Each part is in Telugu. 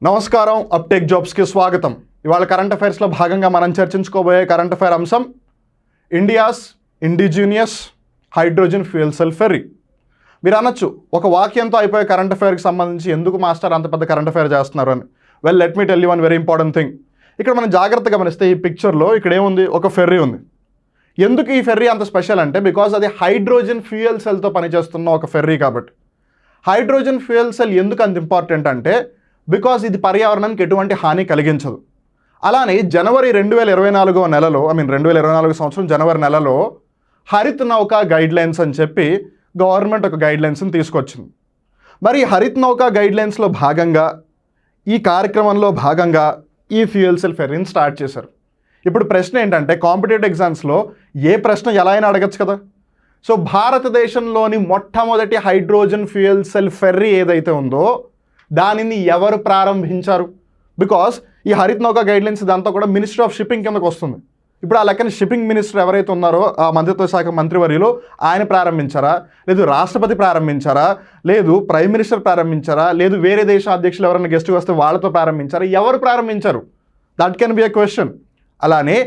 నమస్కారం, అప్టేక్ జాబ్స్కి స్వాగతం. ఇవాళ కరెంట్ అఫైర్స్లో భాగంగా మనం చర్చించుకోబోయే కరెంట్ అఫైర్ అంశం India's indigenous hydrogen fuel cell ferry. మీరు అనొచ్చు, ఒక వాక్యంతో అయిపోయే కరెంట్ అఫైర్కి సంబంధించి ఎందుకు మాస్టర్ అంత పెద్ద కరెంట్ అఫైర్ చేస్తున్నారు అని. Well, let me tell you one very important thing. ఇక్కడ మనం జాగ్రత్తగా గమనిస్తే ఈ పిక్చర్లో ఇక్కడ ఏముంది, ఒక ఫెర్రీ ఉంది. ఎందుకు ఈ ఫెర్రీ అంత స్పెషల్ అంటే బికాజ్ అది హైడ్రోజన్ ఫ్యూయల్ సెల్తో పనిచేస్తున్న ఒక ఫెర్రీ కాబట్టి. హైడ్రోజన్ ఫ్యూయల్ సెల్ ఎందుకు అంత ఇంపార్టెంట్ అంటే బికాజ్ ఇది పర్యావరణానికి ఎటువంటి హాని కలిగించదు. అలానే జనవరి 2024 నెలలో 2024 సంవత్సరం జనవరి నెలలో హరిత్ నౌకా గైడ్లైన్స్ అని చెప్పి గవర్నమెంట్ ఒక గైడ్లైన్స్ని తీసుకొచ్చింది. మరి హరిత్ నౌకా గైడ్లైన్స్లో భాగంగా ఈ కార్యక్రమంలో భాగంగా ఈ ఫ్యూయల్ సెల్ ఫెర్రీని స్టార్ట్ చేశారు. ఇప్పుడు ప్రశ్న ఏంటంటే, కాంపిటేటివ్ ఎగ్జామ్స్లో ఏ ప్రశ్న ఎలా అయినా అడగచ్చు కదా. సో భారతదేశంలోని మొట్టమొదటి హైడ్రోజన్ ఫ్యూయల్ సెల్ ఫెర్రీ ఏదైతే ఉందో దానిని ఎవరు ప్రారంభించారు? బికాస్ ఈ హరిత్ నౌకా గైడ్లైన్స్ ఇదంతా కూడా మినిస్ట్రీ ఆఫ్ షిప్పింగ్ కిందకు వస్తుంది. ఇప్పుడు ఆ లెక్కన షిప్పింగ్ మినిస్టర్ ఎవరైతే ఉన్నారో ఆ మంత్రిత్వ శాఖ మంత్రివర్యులు ఆయన ప్రారంభించారా, లేదు రాష్ట్రపతి ప్రారంభించారా, లేదు ప్రైమ్ మినిస్టర్ ప్రారంభించారా, లేదు వేరే దేశ అధ్యక్షులు ఎవరైనా గెస్ట్గా వస్తే వాళ్ళతో ప్రారంభించారా, ఎవరు ప్రారంభించారు? That can be a question. అలానే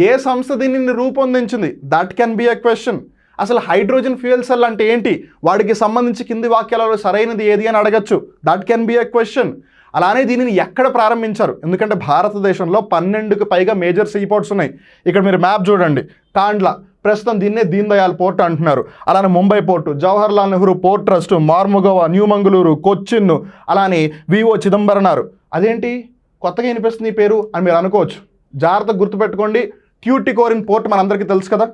ఏ సంస్థ దీనిని రూపొందించింది? That can be a question. అసలు హైడ్రోజన్ ఫ్యూయల్ సెల్ అంటే ఏంటి, వాడికి సంబంధించి కింది వాక్యాలలో సరైనది ఏది అని అడగచ్చు. That can be a question. అలానే దీనిని ఎక్కడ ప్రారంభించారు? ఎందుకంటే భారతదేశంలో 12కు పైగా మేజర్ సీ పోర్ట్స్ ఉన్నాయి. ఇక్కడ మీరు మ్యాప్ చూడండి, కాండ్లా ప్రస్తుతం దీన్నే దీన్ దయాల్ పోర్ట్ అంటున్నారు. అలానే Mumbai port, Jawaharlal Nehru port trust, Mormugao, new Mangaluru, Cochin, అలానే వివో చిదంబరనార్. అదేంటి కొత్తగా వినిపిస్తుంది ఈ పేరు అని మీరు అనుకోవచ్చు. జాగ్రత్తగా గుర్తుపెట్టుకోండి, ట్యూటికోరిన్ పోర్ట్ మనందరికీ తెలుసు కదా,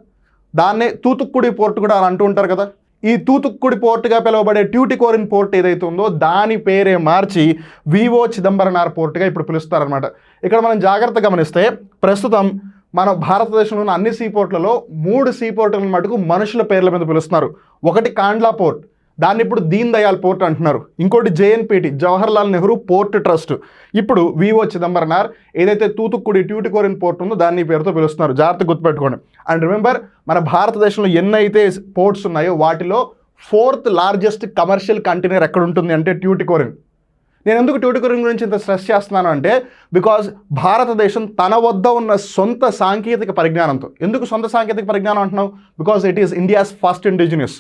దాన్నే తూతుక్కుడి పోర్ట్ కూడా అని అంటూ ఉంటారు కదా. ఈ తూతుక్కుడి పోర్టుగా పిలువబడే ట్యూటికోరిన్ పోర్ట్ ఏదైతే ఉందో దాని పేరే మార్చి వివో చిదంబరనార్ పోర్టుగా ఇప్పుడు పిలుస్తారనమాట. ఇక్కడ మనం జాగ్రత్తగా గమనిస్తే ప్రస్తుతం మన భారతదేశంలోని అన్ని సీ పోర్ట్లలో 3 సీ పోర్టుల మటుకు మనుషుల పేర్ల మీద పిలుస్తున్నారు. ఒకటి కాండ్లా పోర్ట్, దాన్ని ఇప్పుడు దీన్ దయాల్ పోర్ట్ అంటున్నారు. ఇంకోటి JNPT, Jawaharlal Nehru port trust. ఇప్పుడు వివో చిదంబరనార్ ఏదైతే తూతుక్కుడి ట్యూటికోరిన్ పోర్ట్ ఉందో దాన్ని పేరుతో పిలుస్తున్నారు. జాగ్రత్త గుర్తుపెట్టుకోండి. అండ్ రిమెంబర్, మన భారతదేశంలో ఎన్నైతే పోర్ట్స్ ఉన్నాయో వాటిలో 4th లార్జెస్ట్ కమర్షియల్ కంటైనర్ ఎక్కడ ఉంటుంది అంటే ట్యూటికోరిన్. నేను ఎందుకు ట్యూటికోరిన్ గురించి ఇంత స్ట్రెస్ చేస్తున్నాను అంటే బికాజ్ భారతదేశం తన వద్ద ఉన్న సొంత సాంకేతిక పరిజ్ఞానంతో. ఎందుకు సొంత సాంకేతిక పరిజ్ఞానం అంటున్నావు? Because it is India's first indigenous.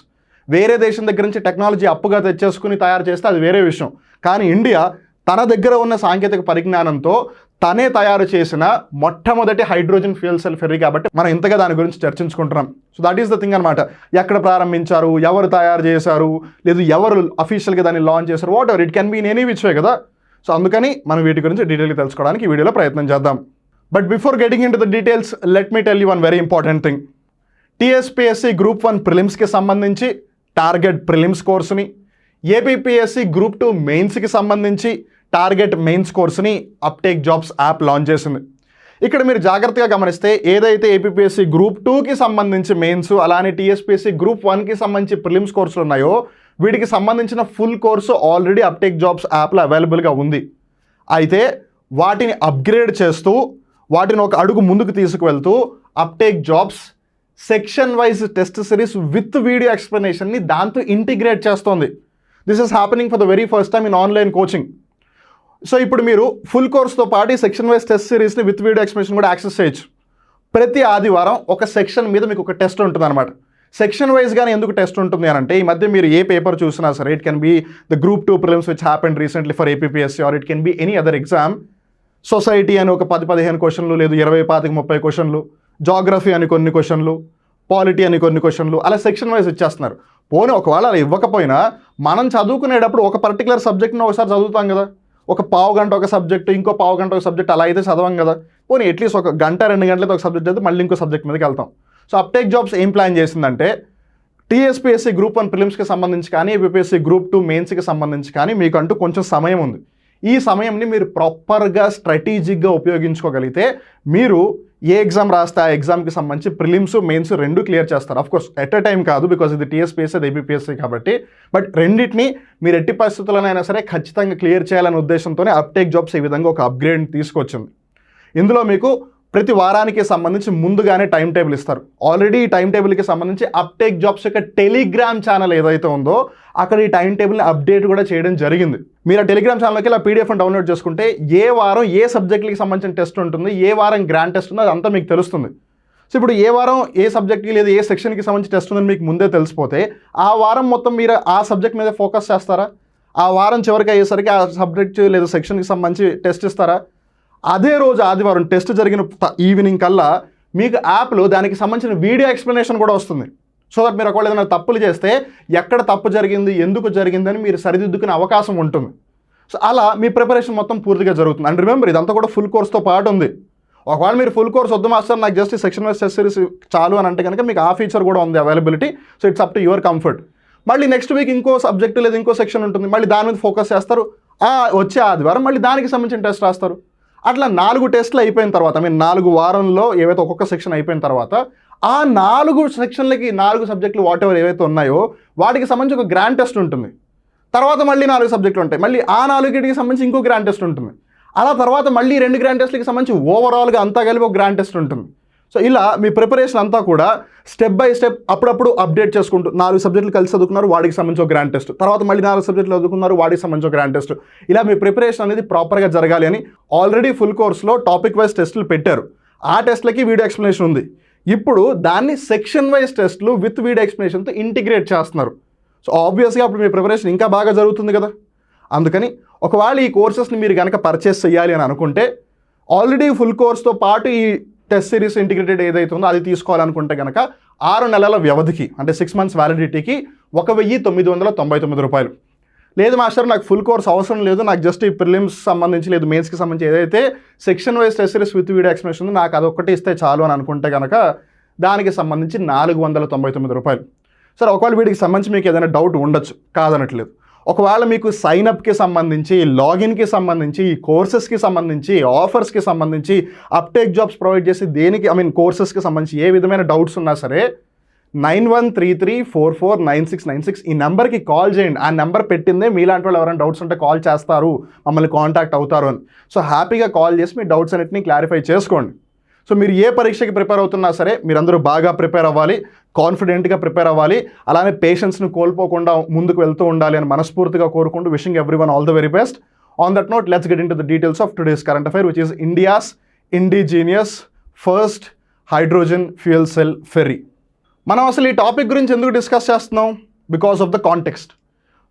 వేరే దేశం దగ్గర నుంచి టెక్నాలజీ అప్పుగా తెచ్చేసుకుని తయారు చేస్తే అది వేరే విషయం. కానీ ఇండియా తన దగ్గర ఉన్న సాంకేతిక పరిజ్ఞానంతో తనే తయారు చేసిన మొట్టమొదటి హైడ్రోజన్ ఫ్యూయల్ సెల్ ఫెర్రీ కాబట్టి మనం ఇంతగా దాని గురించి చర్చించుకుంటున్నాం. So that is the thing అనమాట. ఎక్కడ ప్రారంభించారు, ఎవరు తయారు చేశారు, లేదు ఎవరు అఫీషియల్గా దాన్ని లాంచ్ చేశారు, whatever it can be in any which way కదా. సో అందుకని మనం వీటి గురించి డీటెయిల్గా తెలుసుకోవడానికి ఈ వీడియోలో ప్రయత్నం చేద్దాం. But before getting into the details, let me tell you one very important thing. TSPSC group 1 ప్రిలిమ్స్కి సంబంధించి టార్గెట్ ప్రిలిమ్స్ కోర్సుని, ఏపీపీఎస్సీ గ్రూప్ 2 మెయిన్స్కి సంబంధించి టార్గెట్ మెయిన్స్ కోర్సుని అప్టేక్ జాబ్స్ యాప్ లాంచ్ చేసింది. ఇక్కడ మీరు జాగ్రత్తగా గమనిస్తే ఏదైతే ఏపీపీఎస్సీ గ్రూప్ 2కి సంబంధించి మెయిన్స్, అలానే టీఎస్పీఎస్సీ గ్రూప్ 1కి సంబంధించి ప్రిలిమ్స్ కోర్సులు ఉన్నాయో వీటికి సంబంధించిన full course already uptake jobs యాప్లో అవైలబుల్గా ఉంది. అయితే వాటిని అప్గ్రేడ్ చేస్తూ వాటిని ఒక అడుగు ముందుకు తీసుకువెళ్తూ Uptake Jobs section wise test series with video ఎక్స్ప్లెనేషన్ని దాంతో ఇంటిగ్రేట్ చేస్తోంది. This is happening for the very first time in online coaching. So ఇప్పుడు మీరు ఫుల్ కోర్స్తో పాటు ఈ సెక్షన్ వైజ్ టెస్ట్ సిరీస్ని విత్ వీడియో ఎక్స్ప్లెనేషన్ కూడా యాక్సెస్ చేయొచ్చు. ప్రతి ఆదివారం ఒక సెక్షన్ మీద మీకు ఒక టెస్ట్ ఉంటుంది అనమాట. సెక్షన్ వైజ్గానే ఎందుకు టెస్ట్ ఉంటుంది అని అంటే, ఈ మధ్య మీరు ఏ పేపర్ చూసినా సరే, it can be the group 2 prelims which happened recently for APPSC or it can be any other exam. Society అని ఒక 10-15 క్వశ్చన్లు, లేదు 20-30 క్వశ్చన్లు, జాగ్రఫీ అని కొన్ని క్వశ్చన్లు, పాలిటీ అని కొన్ని క్వశ్చన్లు, అలా సెక్షన్ వైజ్ ఇచ్చేస్తున్నారు. పోనీ ఒకవేళ అలా ఇవ్వకపోయినా మనం చదువుకునేటప్పుడు ఒక పర్టికులర్ సబ్జెక్ట్ని ఒకసారి చదువుతాం కదా, ఒక పావు గంట ఒక సబ్జెక్టు, ఇంకో పావు గంట ఒక సబ్జెక్ట్, అలా అయితే చదవం కదా. పోనీ అట్లీస్ట్ ఒక గంట 2 గంటలతో ఒక సబ్జెక్ట్ అయితే మళ్ళీ ఇంకో సబ్జెక్ట్ మీదకి వెళ్తాం. సో అప్టేక్ జాబ్స్ ఏం ప్లాన్ చేసిందంటే టీఎస్పీఎస్సీ గ్రూప్ 1 ప్రిలిమ్స్కి సంబంధించి కానీ, ఏపీపీఎస్సీ గ్రూప్ 2 మెయిన్స్కి సంబంధించి కానీ మీకంటూ కొంచెం సమయం ఉంది. ఈ సమయంని మీరు ప్రాపర్గా స్ట్రాటజిక్గా ఉపయోగించుకోగలిగితే మీరు ఏ ఎగ్జామ్ రాస్తే ఆ ఎగ్జామ్కి సంబంధించి ప్రిలిమ్స్ మెయిన్స్ 2 క్లియర్ చేస్తారు. ఆఫ్కోర్స్ ఎట్ ఎ టైం కాదు, బికాజ్ ఇది టీఎస్పీఎస్సీ అది ఏపీపీఎస్సీ కాబట్టి. బట్ రెండింటిని మీరు ఎట్టి పరిస్థితుల్లోనైనా సరే ఖచ్చితంగా క్లియర్ చేయాలనే ఉద్దేశంతోనే అప్టేక్ జాబ్స్ ఈ విధంగా ఒక అప్గ్రేడ్ తీసుకొచ్చింది. ఇందులో మీకు ప్రతి వారానికి సంబంధించి ముందుగానే టైం టేబుల్ ఇస్తారు. ఆల్రెడీ ఈ టైం టేబుల్కి సంబంధించి అప్టేక్ జాబ్స్ యొక్క టెలిగ్రామ్ ఛానల్ ఏదైతే ఉందో అక్కడ ఈ టైం టేబుల్ని అప్డేట్ కూడా చేయడం జరిగింది. మీరు ఆ టెలిగ్రామ్ ఛానల్కి ఇలా పీడిఎఫ్ డౌన్లోడ్ చేసుకుంటే ఏ వారం ఏ సబ్జెక్ట్కి సంబంధించిన టెస్ట్ ఉంటుంది, ఏ వారం గ్రాండ్ టెస్ట్ ఉందో అదంతా మీకు తెలుస్తుంది. సో ఇప్పుడు ఏ వారం ఏ సబ్జెక్ట్కి లేదా ఏ సెక్షన్కి సంబంధించి టెస్ట్ ఉందని మీకు ముందే తెలిసిపోతే ఆ వారం మొత్తం మీరు ఆ సబ్జెక్ట్ మీద ఫోకస్ చేస్తారా? ఆ వారం చివరికి అయ్యేసరికి ఆ సబ్జెక్ట్ లేదా సెక్షన్కి సంబంధించి టెస్ట్ ఇస్తారా? అదే రోజు ఆదివారం టెస్ట్ జరిగిన ఈవినింగ్ కల్లా మీకు యాప్లో దానికి సంబంధించిన వీడియో ఎక్స్ప్లెనేషన్ కూడా వస్తుంది. సో దట్ మీరు ఒకవేళ ఏదైనా తప్పులు చేస్తే ఎక్కడ తప్పు జరిగింది, ఎందుకు జరిగిందని మీరు సరిదిద్దుకునే అవకాశం ఉంటుంది. సో అలా మీ ప్రిపరేషన్ మొత్తం పూర్తిగా జరుగుతుంది. అండ్ రిమెంబర్, ఇదంతా కూడా ఫుల్ కోర్స్తో పాటు ఉంది. ఒకవేళ మీరు ఫుల్ కోర్స్ వద్దు మాస్టర్, నాకు just section wise test series చాలు అని అంటే కనుక మీకు ఆ ఫీచర్ కూడా ఉంది availability. So it's up to your comfort. మళ్ళీ నెక్స్ట్ వీక్ ఇంకో సబ్జెక్ట్ లేదా ఇంకో సెక్షన్ ఉంటుంది, మళ్ళీ దాని మీద ఫోకస్ చేస్తారు. వచ్చే ఆదివారం మళ్ళీ దానికి సంబంధించిన టెస్ట్ రాస్తారు. అట్లా 4 టెస్టులు అయిపోయిన తర్వాత, 4 వారంలో ఏవైతే ఒక్కొక్క సెక్షన్ అయిపోయిన తర్వాత ఆ 4 సెక్షన్లకి 4 సబ్జెక్టులు వాట్ ఎవర్ ఏవైతే ఉన్నాయో వాటికి సంబంధించి ఒక గ్రాండ్ టెస్ట్ ఉంటుంది. తర్వాత మళ్ళీ 4 సబ్జెక్టులు ఉంటాయి, మళ్ళీ ఆ 4కి సంబంధించి ఇంకో గ్రాండ్ టెస్ట్ ఉంటుంది. అలా తర్వాత మళ్ళీ 2 గ్రాండ్ టెస్ట్లకి సంబంధించి ఓవరాల్గా అంతా కలిపి ఒక గ్రాండ్ టెస్ట్ ఉంటుంది. సో ఇలా మీ ప్రిపరేషన్ అంతా కూడా స్టెప్ బై స్టెప్ అప్పుడప్పుడు అప్డేట్ చేసుకుంటూ 4 సబ్జెక్టులు కలిసి చదువుకున్నారు, వాడికి సంబంధించి ఒక గ్రాండ్ టెస్ట్, తర్వాత మళ్ళీ 4 సబ్జెక్టులు చదువుకున్నారు, వాడికి సంబంధించి ఒక గ్రాండ్ టెస్ట్. ఇలా మీ ప్రిపరేషన్ అనేది ప్రాపర్గా జరగాలి అని ఆల్రెడీ ఫుల్ కోర్స్లో టాపిక్ వైజ్ టెస్టులు పెట్టారు. ఆ టెస్ట్లకి వీడియో ఎక్స్ప్లెనేషన్ ఉంది. ఇప్పుడు దాన్ని సెక్షన్ వైజ్ టెస్టులు విత్ వీడియో ఎక్స్ప్లెనేషన్తో ఇంటిగ్రేట్ చేస్తున్నారు. సో ఆబ్వియస్గా అప్పుడు మీ ప్రిపరేషన్ ఇంకా బాగా జరుగుతుంది కదా. అందుకని ఒకవేళ ఈ కోర్సెస్ని మీరు కనుక పర్చేస్ చేయాలి అని అనుకుంటే ఆల్రెడీ ఫుల్ కోర్స్తో పాటు ఈ టెస్ట్ సిరీస్ ఇంటిగ్రేటెడ్ ఏదైతే ఉందో అది తీసుకోవాలనుకుంటే కనుక 6 నెలల వ్యవధికి అంటే 6 మంత్స్ వ్యాలిడిటీకి 1999 రూపాయలు. లేదు మాస్టర్, నాకు ఫుల్ కోర్స్ అవసరం లేదు, నాకు జస్ట్ ఈ ప్రిలిమ్స్ సంబంధించి లేదు మెయిన్స్కి సంబంధించి ఏదైతే section wise test series with video explanation ఉందో నాకు అదొక్కటి ఇస్తే చాలు అని అనుకుంటే కనుక దానికి సంబంధించి 499 రూపాయలు. సరే, ఒకవేళ వీటికి సంబంధించి మీకు ఏదైనా డౌట్ ఉండొచ్చు, కాదనట్లేదు. ఒకవేళ మీకు సైన్అప్కి సంబంధించి, లాగిన్కి సంబంధించి, కోర్సెస్కి సంబంధించి, ఆఫర్స్కి సంబంధించి, అప్టేక్ జాబ్స్ ప్రొవైడ్ చేసి దేనికి కోర్సెస్కి సంబంధించి ఏ విధమైన డౌట్స్ ఉన్నా సరే 9133449696 ఈ నెంబర్కి కాల్ చేయండి. ఆ నెంబర్ పెట్టిందే మీలాంటి వాళ్ళు ఎవరైనా డౌట్స్ ఉంటే కాల్ చేస్తారు, మమ్మల్ని కాంటాక్ట్ అవుతారు అని. సో హ్యాపీగా కాల్ చేసి మీ డౌట్స్ అన్నిటిని క్లారిఫై చేసుకోండి. సో మీరు ఏ పరీక్షకి ప్రిపేర్ అవుతున్నా సరే మీరందరూ బాగా ప్రిపేర్ అవ్వాలి, కాన్ఫిడెంట్గా ప్రిపేర్ అవ్వాలి, అలానే పేషెన్స్ని కోల్పోకుండా ముందుకు వెళ్తూ ఉండాలి అని మనస్ఫూర్తిగా కోరుకుంటూ wishing everyone all the very best. On that note, let's get in to the details of today's current affair which is India's indigenous first hydrogen fuel cell ferry. మనం అసలు ఈ టాపిక్ గురించి ఎందుకు డిస్కస్ చేస్తున్నాం? Because of the context.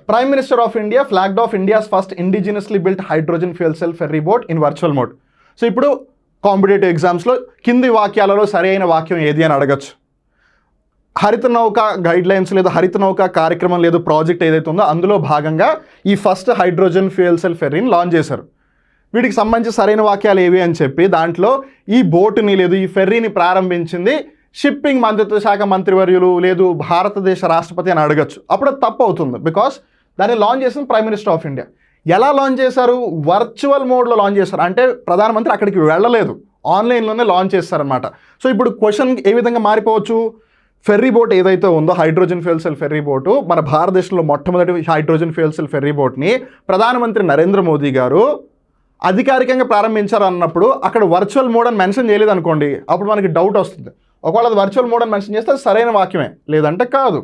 Prime minister of India flagged of India's first indigenously built hydrogen fuel cell ferry boat in virtual mode. So ఇప్పుడు కాంపిటేటివ్ ఎగ్జామ్స్లో కింది వాక్యాలలో సరైన వాక్యం ఏది అని అడగచ్చు. హరిత నౌక గైడ్లైన్స్ లేదా హరిత నౌక కార్యక్రమం లేదు ప్రాజెక్ట్ ఏదైతే ఉందో అందులో భాగంగా ఈ ఫస్ట్ హైడ్రోజన్ ఫ్యూయల్ సెల్ ఫెర్రీని లాంచ్ చేశారు. వీటికి సంబంధించి సరైన వాక్యాలు ఏవి అని చెప్పి దాంట్లో ఈ బోటుని లేదు ఈ ఫెర్రీని ప్రారంభించింది షిప్పింగ్ మంత్రిత్వ శాఖ మంత్రివర్యులు లేదు భారతదేశ రాష్ట్రపతి అని అడగచ్చు. అప్పుడు అది తప్పు అవుతుంది, బికాస్ దాన్ని లాంచ్ చేసింది ప్రైమ్ మినిస్టర్ ఆఫ్ ఇండియా. ఎలా లాంచ్ చేశారు? వర్చువల్ మోడ్లో లాంచ్ చేశారు. అంటే ప్రధానమంత్రి అక్కడికి వెళ్ళలేదు, ఆన్లైన్లోనే లాంచ్ చేస్తారనమాట. సో ఇప్పుడు క్వశ్చన్ ఏ విధంగా మారిపోవచ్చు? ఫెర్రీ బోట్ ఏదైతే ఉందో hydrogen fuel cell ferry boat, మన భారతదేశంలో మొట్టమొదటి హైడ్రోజన్ ఫ్యూయల్ సెల్ ఫెర్రీ బోట్ని ప్రధానమంత్రి నరేంద్ర మోదీ గారు అధికారికంగా ప్రారంభించారు అన్నప్పుడు అక్కడ వర్చువల్ మోడ్ అని మెన్షన్ చేయలేదు అనుకోండి, అప్పుడు మనకి డౌట్ వస్తుంది. ఒకవేళ అది వర్చువల్ మోడ్ అని మెన్షన్ చేస్తే అది సరైన వాక్యమే, లేదంటే కాదు.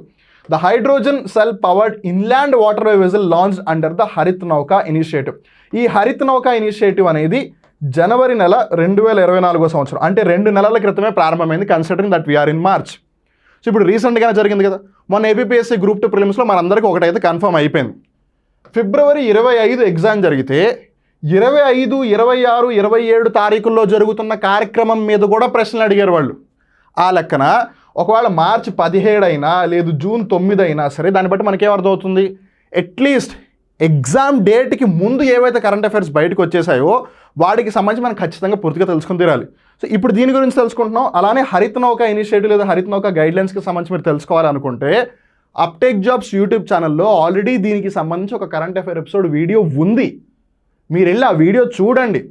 The hydrogen cell powered inland waterway vessel launched under the Harit నౌకా ఇనిషియేటివ్. ఈ హరిత్ నౌకా ఇనిషియేటివ్ అనేది జనవరి నెల 2024 సంవత్సరం, అంటే 2 నెలల క్రితమే ప్రారంభమైంది, considering that we are in March. So ఇప్పుడు రీసెంట్గానే జరిగింది కదా, మొన్న ఏపీఎస్సీ గ్రూప్ 2 ప్రిలిమ్స్లో మనందరికీ ఒకటైతే కన్ఫర్మ్ అయిపోయింది. ఫిబ్రవరి 25 ఎగ్జామ్ జరిగితే 25, 26, 27 తారీఖుల్లో జరుగుతున్న కార్యక్రమం మీద కూడా ప్రశ్నలు అడిగారు వాళ్ళు. ఆ లెక్కన ఒకవేళ మార్చి 17 అయినా లేదు జూన్ 9 అయినా సరే దాన్ని బట్టి మనకేం అర్థమవుతుంది? అట్లీస్ట్ ఎగ్జామ్ డేట్కి ముందు ఏవైతే కరెంట్ అఫైర్స్ బయటకు వచ్చేసాయో వాటికి సంబంధించి మనం ఖచ్చితంగా పూర్తిగా తెలుసుకుని తీరాలి. సో ఇప్పుడు దీని గురించి తెలుసుకుంటున్నాం. అలానే హరిత నౌక ఇనిషియేటివ్ లేదా హరిత నౌక గైడ్లైన్స్కి సంబంధించి మీరు తెలుసుకోవాలనుకుంటే అప్టేక్ జాబ్స్ యూట్యూబ్ ఛానల్లో ఆల్రెడీ దీనికి సంబంధించి ఒక కరెంట్ అఫైర్ ఎపిసోడ్ వీడియో ఉంది, మీరు వెళ్ళి ఆ వీడియో చూడండి,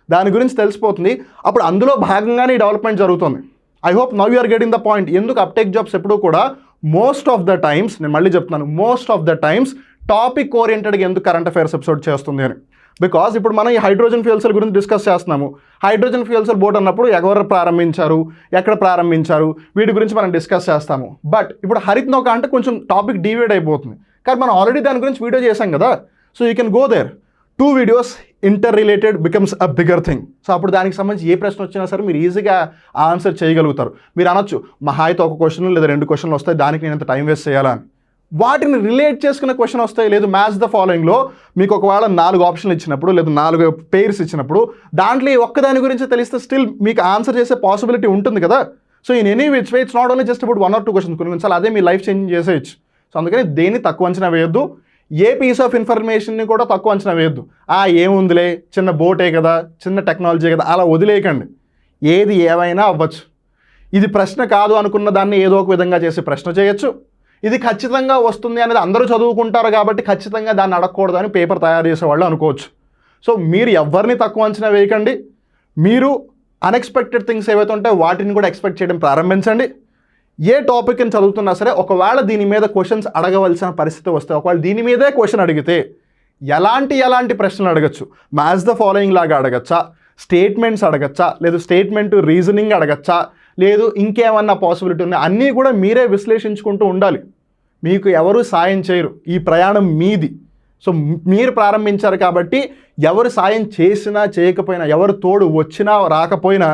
దాని గురించి తెలిసిపోతుంది. అప్పుడు అందులో భాగంగానే ఈ డెవలప్మెంట్ జరుగుతుంది. I hope now you are getting the point. ఎందుకు అప్టేక్ జాబ్స్ ఎప్పుడూ కూడా మోస్ట్ ఆఫ్ ద టైమ్స్, నేను మళ్ళీ చెప్తున్నాను, most of the times topic ఓరియంటెడ్గా ఎందుకు కరెంట్ అఫైర్స్ ఎపిసోడ్ చేస్తుంది అని. బికాజ్ ఇప్పుడు మనం ఈ హైడ్రోజన్ ఫ్యూయల్ సెల్ గురించి డిస్కస్ చేస్తున్నాము. హైడ్రోజన్ ఫ్యూయల్ సెల్ బోర్డు అన్నప్పుడు ఎవరు ప్రారంభించారు, ఎక్కడ ప్రారంభించారు, వీటి గురించి మనం డిస్కస్ చేస్తాము. బట్ ఇప్పుడు హరిత్ నౌక అంటే కొంచెం టాపిక్ డివైడ్ అయిపోతుంది, కానీ మనం ఆల్రెడీ దాని గురించి వీడియో చేసాం కదా. So you can go there. 2 videos interrelated becomes a bigger thing. So అప్పుడు దానికి సంబంధించి ఏ ప్రశ్న వచ్చినా సరే మీరు ఈజీగా ఆన్సర్ చేయగలుగుతారు. మీరు అనొచ్చు మహా అయితే ఒక క్వశ్చన్ లేదా 2 క్వశ్చన్లు వస్తాయి, దానికి నేను ఎంత టైం వేస్ట్ చేయాలా అని. వాటిని రిలేట్ చేసుకున్న క్వశ్చన్ వస్తాయి. లేదు మ్యాచ్ ద ఫాలోయింగ్లో మీకు ఒకవేళ 4 ఆప్షన్లు ఇచ్చినప్పుడు లేదా 4 పెయిర్స్ ఇచ్చినప్పుడు దాంట్లో ఒక్కదాని గురించి తెలిస్తే స్టిల్ మీకు ఆన్సర్ చేసే పాసిబిలిటీ ఉంటుంది కదా. So in any which way it's not only just about 1 or 2 questions, కొన్నిసార్లు అదే మీ లైఫ్ చేంజ్ చేసేయచ్చు. సో అందుకని దేన్ని తక్కువ అంచనా వేయొద్దు, ఏ పీస్ ఆఫ్ ఇన్ఫర్మేషన్ని కూడా తక్కువ అంచనా వేయొద్దు. ఏముందిలే చిన్న బోటే కదా, చిన్న టెక్నాలజీ కదా, అలా వదిలేయకండి. ఏది ఏమైనా అవ్వచ్చు. ఇది ప్రశ్న కాదు అనుకున్న దాన్ని ఏదో ఒక విధంగా చేసి ప్రశ్న చేయొచ్చు. ఇది ఖచ్చితంగా వస్తుంది అనేది అందరూ చదువుకుంటారు కాబట్టి ఖచ్చితంగా దాన్ని అడగకూడదు అని పేపర్ తయారు చేసేవాళ్ళు అనుకోవచ్చు. సో మీరు ఎవరిని తక్కువ అంచనా వేయకండి. మీరు అన్ఎక్స్పెక్టెడ్ థింగ్స్ ఏవైతే ఉంటాయో వాటిని కూడా ఎక్స్పెక్ట్ చేయడం ప్రారంభించండి. ఏ టాపిక్ని చదువుతున్నా సరే ఒకవేళ దీని మీద క్వశ్చన్స్ అడగవలసిన పరిస్థితి వస్తే, ఒకవేళ దీని మీదే క్వశ్చన్ అడిగితే ఎలాంటి ప్రశ్నలు అడగచ్చు. మ్యాచ్ ద ఫాలోయింగ్ లాగా అడగచ్చా, స్టేట్మెంట్స్ అడగచ్చా, లేదు స్టేట్మెంట్ రీజనింగ్ అడగచ్చా, లేదు ఇంకేమన్నా పాసిబిలిటీ ఉన్నాయి, అన్నీ కూడా మీరే విశ్లేషించుకుంటూ ఉండాలి. మీకు ఎవరు సాయం చేయరు, ఈ ప్రయాణం మీది. సో మీరు ప్రారంభించారు కాబట్టి ఎవరు సాయం చేసినా చేయకపోయినా, ఎవరు తోడు వచ్చినా రాకపోయినా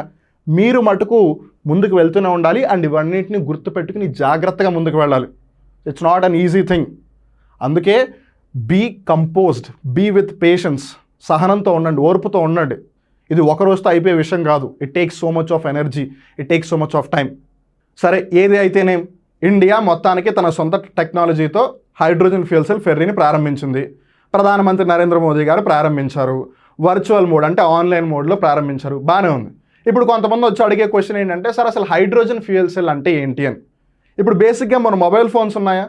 మీరు మటుకు ముందుకు వెళ్తూనే ఉండాలి. అండ్ ఇవన్నింటినీ గుర్తుపెట్టుకుని జాగ్రత్తగా ముందుకు వెళ్ళాలి. It's not an easy thing. అందుకే be composed, be with patience, సహనంతో ఉండండి, ఓర్పుతో ఉండండి. ఇది ఒక రోజుతో అయిపోయే విషయం కాదు. It takes so much of energy, it takes so much of time. సరే, ఏది అయితేనే ఇండియా మొత్తానికి తన సొంత టెక్నాలజీతో హైడ్రోజన్ ఫ్యూయల్ సెల్ ఫెర్రీని ప్రారంభించింది. ప్రధానమంత్రి నరేంద్ర మోదీ గారు ప్రారంభించారు. వర్చువల్ మోడ్ అంటే ఆన్లైన్ మోడ్లో ప్రారంభించారు. బాగానే ఉంది. ఇప్పుడు కొంతమంది వచ్చి అడిగే క్వశ్చన్ ఏంటంటే, సార్ అసలు హైడ్రోజన్ ఫ్యూయల్ సెల్ అంటే ఏంటి అని. ఇప్పుడు బేసిక్గా మన మొబైల్ ఫోన్స్ ఉన్నాయా,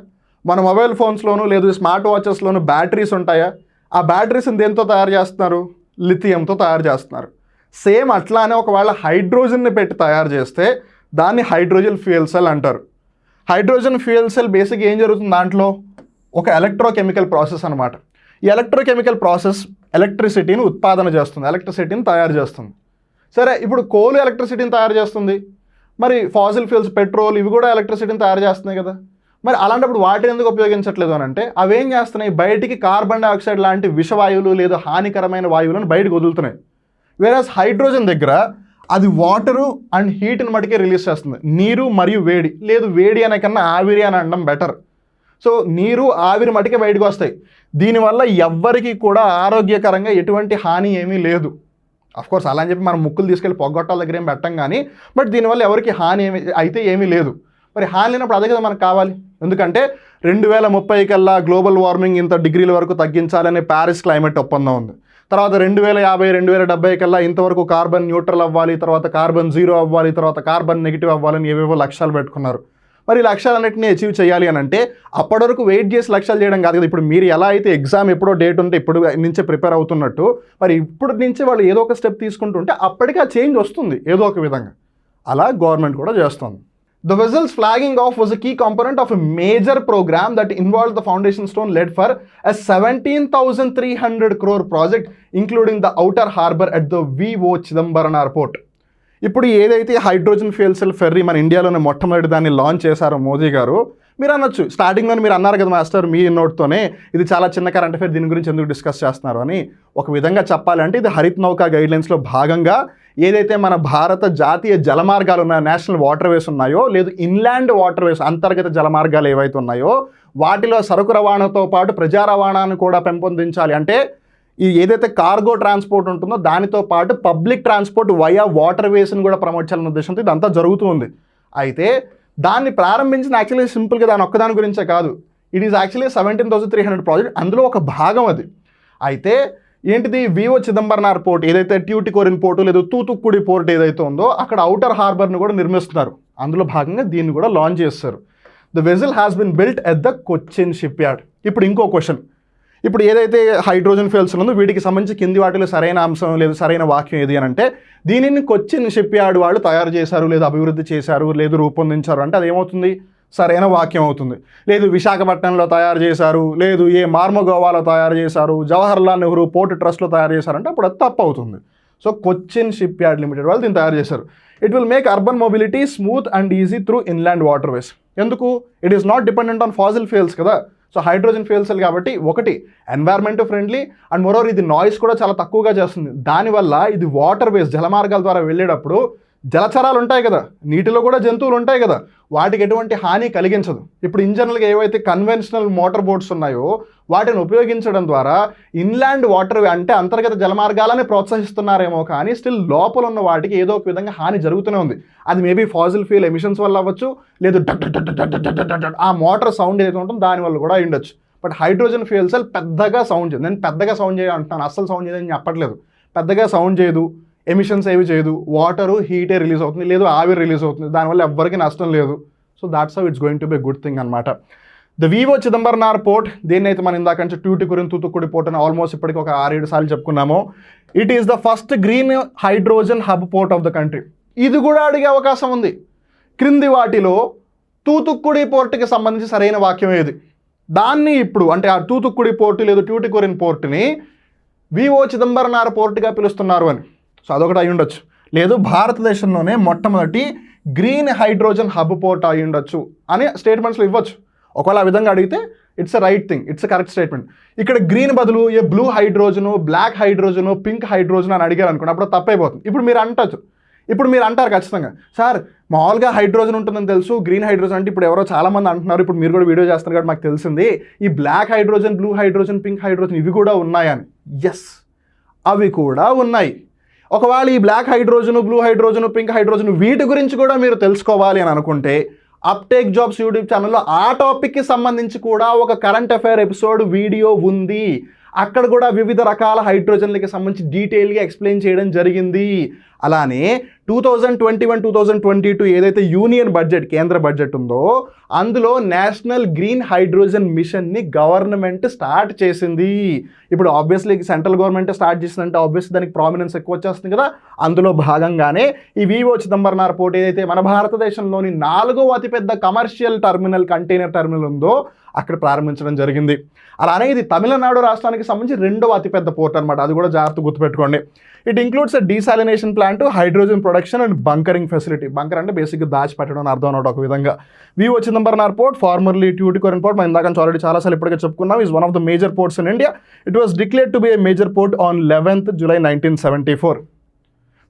మన మొబైల్ ఫోన్స్లోనూ లేదు స్మార్ట్ వాచెస్లోనూ బ్యాటరీస్ ఉంటాయా. ఆ బ్యాటరీస్ని దేంతో తయారు చేస్తున్నారు? లిథియంతో తయారు చేస్తున్నారు. సేమ్ అట్లానే ఒకవేళ హైడ్రోజన్ని పెట్టి తయారు చేస్తే దాన్ని హైడ్రోజన్ ఫ్యూయల్ సెల్ అంటారు. హైడ్రోజన్ ఫ్యూయల్ సెల్ బేసిక్గా ఏం జరుగుతుంది, దాంట్లో ఒక ఎలక్ట్రోకెమికల్ ప్రాసెస్ అనమాట. ఈ ఎలక్ట్రోకెమికల్ ప్రాసెస్ ఎలక్ట్రిసిటీని ఉత్పాదన చేస్తుంది, ఎలక్ట్రిసిటీని తయారు చేస్తుంది. సరే, ఇప్పుడు కోల్ ఎలక్ట్రిసిటీని తయారు చేస్తుంది, మరి ఫాసిల్ ఫ్యూయల్స్ పెట్రోల్ ఇవి కూడా ఎలక్ట్రిసిటీని తయారు చేస్తున్నాయి కదా. మరి అలాంటప్పుడు వాటిని ఎందుకు ఉపయోగించట్లేదు అని అంటే, అవేం చేస్తున్నాయి, బయటికి కార్బన్ డైఆక్సైడ్ లాంటి విషవాయువులు లేదా హానికరమైన వాయువులను బయటకు వదులుతున్నాయి. వేరేస్ హైడ్రోజన్ దగ్గర అది వాటరు అండ్ హీట్ని మటుకే రిలీజ్ చేస్తుంది. నీరు మరియు వేడి, లేదు వేడి అనే కన్నా ఆవిరి అని అనడం బెటర్. సో నీరు ఆవిరి మటుకే బయటకు వస్తాయి. దీనివల్ల ఎవ్వరికి కూడా ఆరోగ్యకరంగా ఎటువంటి హాని ఏమీ లేదు. అఫ్కోర్స్ అలా అని చెప్పి మనం ముక్కులు తీసుకెళ్ళి పొగ్గొట్టాల దగ్గర ఏం పెట్టం కానీ, బట్ దీనివల్ల ఎవరికి హాని ఏమీ లేదు. మరి హాని లేనప్పుడు అదే కదా మనకు కావాలి. ఎందుకంటే 2030 కల్లా గ్లోబల్ వార్మింగ్ ఇంత డిగ్రీల వరకు తగ్గించాలనే ప్యారిస్ క్లైమేట్ ఒప్పందం ఉంది. తర్వాత 2050, 2070 కల్లా ఇంతవరకు కార్బన్ న్యూట్రల్ అవ్వాలి, తర్వాత కార్బన్ జీరో అవ్వాలి, తర్వాత కార్బన్ నెగిటివ్ అవ్వాలని ఏవేవో లక్ష్యాలు పెట్టుకున్నారు. మరి ఈ లక్ష్యాలన్నింటినీ అచీవ్ చేయాలి అని అంటే అప్పటి వరకు వెయిట్ చేసి లక్ష్యాలు చేయడం కాదు కదా. ఇప్పుడు మీరు ఎలా అయితే ఎగ్జామ్ ఎప్పుడో డేట్ ఉంటే ఇప్పుడు నుంచే ప్రిపేర్ అవుతున్నట్టు, మరి ఇప్పుడు నుంచే వాళ్ళు ఏదో ఒక స్టెప్ తీసుకుంటుంటే అప్పటికి ఆ చేంజ్ వస్తుంది ఏదో ఒక విధంగా. అలా గవర్నమెంట్ కూడా చేస్తుంది. The vessel's flagging off was a key component of a major program that involved the foundation stone led for a 17,300 crore project, including the outer harbour at the V.O. Chidambaram Airport. ఇప్పుడు ఏదైతే హైడ్రోజన్ ఫ్యూయల్ సెల్ ఫెర్రీ మన ఇండియాలోనే మొట్టమొదటి దాన్ని లాంచ్ చేశారో మోదీ గారు, మీరు అనొచ్చు స్టార్టింగ్లో మీరు అన్నారు కదా మాస్టర్ మీ నోట్తోనే, ఇది చాలా చిన్న కరెంట్ అఫైర్, దీని గురించి ఎందుకు డిస్కస్ చేస్తున్నారు అని. ఒక విధంగా చెప్పాలంటే ఇది హరిత్ నౌకా గైడ్లైన్స్లో భాగంగా ఏదైతే మన భారత జాతీయ జలమార్గాలు ఉన్నాయో, నేషనల్ వాటర్వేస్ ఉన్నాయో, లేదు ఇన్లాండ్ వాటర్వేస్ అంతర్గత జలమార్గాలు ఏవైతే ఉన్నాయో వాటిలో సరుకు రవాణాతో పాటు ప్రజా రవాణాను కూడా పెంపొందించాలి. అంటే ఈ ఏదైతే కార్గో ట్రాన్స్పోర్ట్ ఉంటుందో దానితో పాటు పబ్లిక్ ట్రాన్స్పోర్ట్ వయా వాటర్వేస్ని కూడా ప్రమోట్ చేయాలనే ఉద్దేశంతో ఇదంతా జరుగుతుంది. అయితే దాన్ని ప్రారంభించిన యాక్చువల్లీ సింపుల్గా దాని ఒక్కదాని గురించే కాదు, ఇట్ ఈస్ యాక్చువల్లీ 17,300 ప్రాజెక్ట్, అందులో ఒక భాగం అది. అయితే ఏంటిది, విఓ చిదంబరం పోర్ట్ ఏదైతే ట్యూటికోరిన్ పోర్టు లేదు తూతుక్కుడి పోర్ట్ ఏదైతే ఉందో అక్కడ అవుటర్ హార్బర్ని కూడా నిర్మిస్తున్నారు. అందులో భాగంగా దీన్ని కూడా లాంచ్ చేస్తారు. The vessel has been built at the Cochin ship yard. ఇప్పుడు ఇంకో క్వశ్చన్, ఇప్పుడు ఏదైతే హైడ్రోజన్ ఫ్యూయల్స్ ఉందో వీటికి సంబంధించి కింది వాటిలో సరైన అంశం లేదు సరైన వాక్యం ఏది అని అంటే, దీనిని కొచ్చిన్ షిప్ యార్డ్ వాళ్ళు తయారు చేశారు, లేదా అభివృద్ధి చేశారు, లేదు రూపొందించారు అంటే అదేమవుతుంది, సరైన వాక్యం అవుతుంది. లేదు విశాఖపట్నంలో తయారు చేశారు, లేదు ఏ మార్మగోవాలో తయారు చేశారు, జవహర్లాల్ నెహ్రూ పోర్ట్ ట్రస్ట్లో తయారు చేశారంటే అప్పుడు అది తప్పు అవుతుంది. So Cochin shipyard limited వాళ్ళు దీన్ని తయారు చేశారు. It will make urban mobility smooth and easy through inland waterways. ఎందుకు? It is not dependent on fossil fuels కదా. సో హైడ్రోజన్ ఫ్యూయల్ సెల్ కాబట్టి ఒకటి ఎన్వైర్న్మెంట్ ఫ్రెండ్లీ అండ్ మోరోవర్ ఇది నాయిస్ కూడా చాలా తక్కువగా చేస్తుంది. దానివల్ల ఇది వాటర్ వేస్ జలమార్గాల ద్వారా వెళ్ళేటప్పుడు జలచరాలు ఉంటాయి కదా, నీటిలో కూడా జంతువులు ఉంటాయి కదా, వాటికి ఎటువంటి హాని కలిగించదు. ఇప్పుడు ఇన్ జనరల్గా ఏవైతే కన్వెన్షనల్ మోటార్ బోట్స్ ఉన్నాయో వాటిని ఉపయోగించడం ద్వారా ఇన్లాండ్ వాటర్ అంటే అంతర్గత జలమార్గాలని ప్రోత్సహిస్తున్నారేమో కానీ స్టిల్ లోపల ఉన్న వాటికి ఏదో ఒక విధంగా హాని జరుగుతూనే ఉంది. అది మేబీ ఫాజిల్ ఫ్యూయల్ ఎమిషన్స్ వల్ల అవ్వచ్చు, లేదు ఆ మోటార్ సౌండ్ ఏదైతే ఉంటుందో దానివల్ల కూడా ఉండొచ్చు. బట్ హైడ్రోజన్ ఫ్యూయల్ సెల్ పెద్దగా సౌండ్ చేయదు. నేను పెద్దగా సౌండ్ చేయ అంటున్నాను, అస్సలు సౌండ్ చేయదని చెప్పట్లేదు. పెద్దగా సౌండ్ చేయదు, ఎమిషన్స్ ఏవి చేయదు, వాటరు హీటే రిలీజ్ అవుతుంది, లేదు ఆవిరి రిలీజ్ అవుతుంది, దానివల్ల ఎవ్వరికి నష్టం లేదు. So that's how it's going to be good thing అనమాట. ద వివో చిదంబరనార్ పోర్ట్, దీన్ని అయితే మనం ఇందాక నుంచి ట్యూటికోరిన్ తూతుక్కుడి పోర్ట్ అని ఆల్మోస్ట్ ఇప్పటికి ఒక 6-7 సార్లు చెప్పుకున్నాము. It is the first green hydrogen hub port of the country. ఇది కూడా అడిగే అవకాశం ఉంది. క్రింది వాటిలో తూతుక్కుడి పోర్టుకి సంబంధించి సరైన వాక్యం ఏది? దాన్ని ఇప్పుడు అంటే ఆ తూతుక్కుడి పోర్టు లేదు ట్యూటికోరిన్ పోర్టుని వివో చిదంబరనార్ పోర్టుగా పిలుస్తున్నారు అని. సో అదొకటి అయి ఉండొచ్చు. లేదు భారతదేశంలోనే మొట్టమొదటి గ్రీన్ హైడ్రోజన్ హబ్ పోర్ట్ అయి ఉండొచ్చు అని స్టేట్మెంట్స్లో ఇవ్వచ్చు. ఒకవేళ ఆ విధంగా అడిగితే it's a right thing, it's a correct statement. ఇక్కడ గ్రీన్ బదులు ఏ blue hydrogen, black hydrogen, pink hydrogen అని అడిగారు అనుకోండి, అప్పుడు తప్పైపోతుంది. ఇప్పుడు మీరు అంటారు ఖచ్చితంగా, సార్ మామూలుగా హైడ్రోజన్ ఉంటుందని తెలుసు, గ్రీన్ హైడ్రోజన్ అంటే ఇప్పుడు ఎవరో చాలామంది అంటున్నారు, ఇప్పుడు మీరు కూడా వీడియో చేస్తున్నారు కాబట్టి మాకు తెలిసింది ఈ black hydrogen, blue hydrogen, pink hydrogen ఇవి కూడా ఉన్నాయని. ఎస్, అవి కూడా ఉన్నాయి. ఒకవేళ ఈ black hydrogen, blue hydrogen, pink hydrogen వీటి గురించి కూడా మీరు తెలుసుకోవాలి అని అనుకుంటే అప్టేక్ జాబ్స్ యూట్యూబ్ ఛానల్లో ఆ టాపిక్కి సంబంధించి కూడా ఒక కరెంట్ అఫైర్ ఎపిసోడ్ వీడియో ఉంది. అక్కడ కూడా వివిధ రకాల హైడ్రోజన్లకి సంబంధించి డీటెయిల్గా ఎక్స్ప్లెయిన్ చేయడం జరిగింది. అలానే 2021-2022 ఏదైతే యూనియన్ బడ్జెట్, కేంద్ర బడ్జెట్ ఉందో అందులో నేషనల్ గ్రీన్ హైడ్రోజన్ మిషన్ని గవర్నమెంట్ స్టార్ట్ చేసింది. ఇప్పుడు ఆబ్వియస్లీ సెంట్రల్ గవర్నమెంట్ స్టార్ట్ చేసిందంటే ఆబ్వియస్లీ దానికి ప్రామినెన్స్ ఎక్కువ వచ్చేస్తుంది కదా. అందులో భాగంగానే ఈ వివో చిదంబరనార్ పోర్ట్ ఏదైతే మన భారతదేశంలోని 4వ అతిపెద్ద కమర్షియల్ టర్మినల్, కంటైనర్ టర్మినల్ ఉందో అక్కడ ప్రారంభించడం జరిగింది. అలానే ఇది తమిళనాడు రాష్ట్రానికి సంబంధించి 2వ అతిపెద్ద పోర్ట్ అనమాట. అది కూడా జాగ్రత్త గుర్తుపెట్టుకోండి. It includes a desalination plant, hydrogen production and bunkering facility. Bunker అంటే బేసిక్గా దాచిపెట్టడం అని అర్థం అన్నమాట ఒక విధంగా. VO Chidambaranar port, formerly Tuticorin port, మనం ఇందాక ఆల్రెడీ చాలాసార్లు ఇప్పటికే చెప్పుకున్నాం, is one of the major ports in India. It was declared to be a major port on 11th July 1974.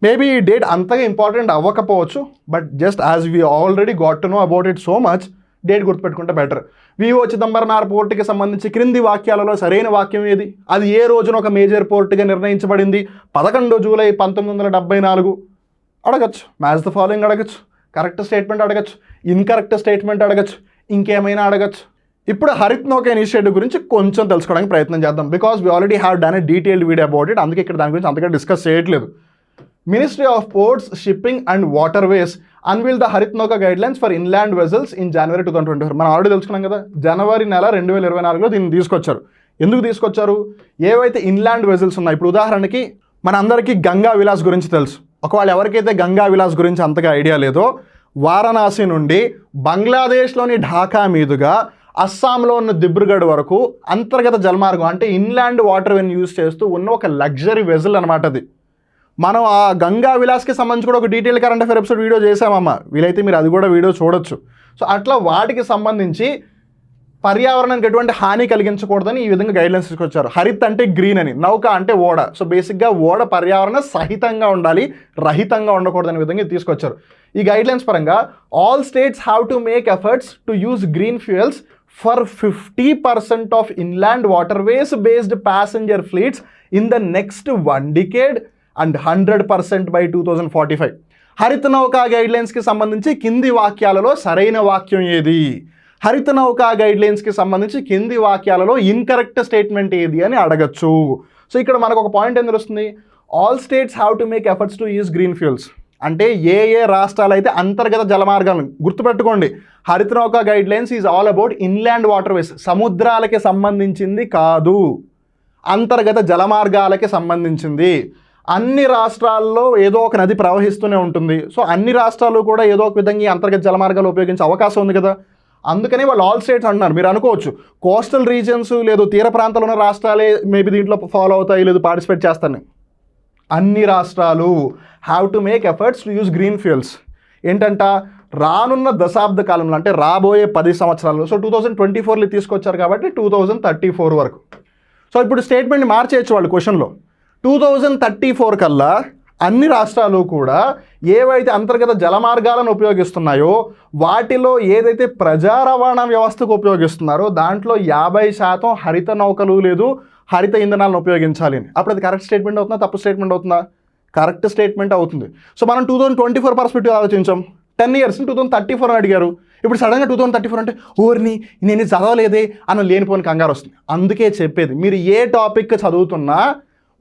Maybe ఈ డేట్ అంతగా ఇంపార్టెంట్ అవ్వకపోవచ్చు, but just as we already got to know about it so much, date గుర్తుపెట్టుకుంటే బెటర్. వివో చిదంబరనార్ పోర్టుకి సంబంధించి క్రింది వాక్యాలలో సరైన వాక్యం ఏది? అది ఏ రోజున ఒక మేజర్ పోర్టుగా నిర్ణయించబడింది? 11 జూలై 1974 అడగచ్చు. మ్యాచ్ ద ఫాలోయింగ్ అడగచ్చు, కరెక్ట్ స్టేట్మెంట్ అడగచ్చు, ఇన్కరెక్ట్ స్టేట్మెంట్ అడగచ్చు, ఇంకేమైనా అడగచ్చు. ఇప్పుడు హరిత్ నౌకా ఇనిషియేటివ్ గురించి కొంచెం తెలుసుకోవడానికి ప్రయత్నం చేద్దాం. Because we already have done a detailed video about it, అందుకే ఇక్కడ దాని గురించి అంతగా డిస్కస్ చేయట్లేదు. Ministry of ports, shipping and waterways unveil the Harit Nauka guidelines for inland vessels in January 2024. మనం ఆల్రెడీ తెలుసుకున్నాం కదా, జనవరి నెల 2024లో దీన్ని తీసుకొచ్చారు. ఎందుకు తీసుకొచ్చారు? ఏవైతే ఇన్లాండ్ వెజల్స్ ఉన్నాయి, ఇప్పుడు ఉదాహరణకి మన అందరికీ గంగా విలాస్ గురించి తెలుసు. ఒకవేళ ఎవరికైతే గంగా విలాస్ గురించి అంతగా ఐడియా లేదో, వారణాసి నుండి బంగ్లాదేశ్లోని ఢాకా మీదుగా అస్సాంలో ఉన్న దిబ్రుగఢ్ వరకు అంతర్గత జలమార్గం అంటే ఇన్లాండ్ వాటర్ వేని యూజ్ చేస్తూ ఉన్న ఒక లగ్జరీ వెజల్ అనమాట అది. మనం ఆ గంగా విలాస్కి సంబంధించి కూడా ఒక detail current affair episode video చేసామమ్మా, వీలైతే మీరు అది కూడా వీడియో చూడొచ్చు. సో అట్లా వాటికి సంబంధించి పర్యావరణానికి ఎటువంటి హాని కలిగించకూడదని ఈ విధంగా గైడ్లైన్స్ తీసుకొచ్చారు. హరిత్ అంటే గ్రీన్ అని, నౌక అంటే ఓడ. సో బేసిక్గా ఓడ పర్యావరణ సహితంగా ఉండాలి, రహితంగా ఉండకూడదనే విధంగా తీసుకొచ్చారు. ఈ గైడ్లైన్స్ పరంగా all states have to make efforts to use green fuels for 50% of inland waterways based passenger fleets in the next 1 decade and 100% by 2045. హరిత నౌకా గైడ్లైన్స్కి సంబంధించి కింది వాక్యాలలో సరైన వాక్యం ఏది? హరిత నౌకా గైడ్లైన్స్కి సంబంధించి కింది వాక్యాలలో ఇన్కరెక్ట్ స్టేట్మెంట్ ఏది అని అడగచ్చు. సో ఇక్కడ మనకు ఒక పాయింట్ ఏం తెలుస్తుంది? All states have to make efforts to use green fuels అంటే ఏ రాష్ట్రాలు అయితే అంతర్గత జలమార్గాలను, గుర్తుపెట్టుకోండి, Harita Nauka guidelines is all about inland waterways, సముద్రాలకి సంబంధించింది కాదు, అంతర్గత జలమార్గాలకి సంబంధించింది. అన్ని రాష్ట్రాల్లో ఏదో ఒక నది ప్రవహిస్తూనే ఉంటుంది. సో అన్ని రాష్ట్రాలు కూడా ఏదో ఒక విధంగా ఈ అంతర్గత జలమార్గాలు ఉపయోగించే అవకాశం ఉంది కదా. అందుకని వాళ్ళు ఆల్ స్టేట్స్ అంటున్నారు. మీరు అనుకోవచ్చు కోస్టల్ రీజన్స్ లేదు తీర ప్రాంతాల్లో ఉన్న రాష్ట్రాలే మేబీ దీంట్లో ఫాలో అవుతాయి లేదు పార్టిసిపేట్ చేస్తాను. అన్ని రాష్ట్రాలు have to make efforts to use green fuels. ఏంటంట రానున్న దశాబ్ద కాలంలో అంటే రాబోయే 10 సంవత్సరాలు, సో 2024లో తీసుకొచ్చారు కాబట్టి 2034 వరకు. సో ఇప్పుడు స్టేట్మెంట్ని మార్చేయచ్చు వాళ్ళు క్వశ్చన్లో. 2034 కల్లా అన్ని రాష్ట్రాలు కూడా ఏవైతే అంతర్గత జలమార్గాలను ఉపయోగిస్తున్నాయో వాటిలో ఏదైతే ప్రజా రవాణా వ్యవస్థకు ఉపయోగిస్తున్నారో దాంట్లో 50% హరిత నౌకలు లేదు హరిత ఇంధనాలను ఉపయోగించాలి అని. అప్పుడు అది కరెక్ట్ స్టేట్మెంట్ అవుతుందా తప్పు స్టేట్మెంట్ అవుతుందా? కరెక్ట్ స్టేట్మెంట్ అవుతుంది. సో మనం 2024 పర్స్పెక్టివ్ ఆలోచించాం. 10 years 2034 అని అడిగారు. ఇప్పుడు సడన్గా 2034 అంటే ఊరిని నేను చదవలేదే అన్న లేనిపోని కంగారు వస్తుంది. అందుకే చెప్పేది మీరు ఏ టాపిక్ చదువుతున్నా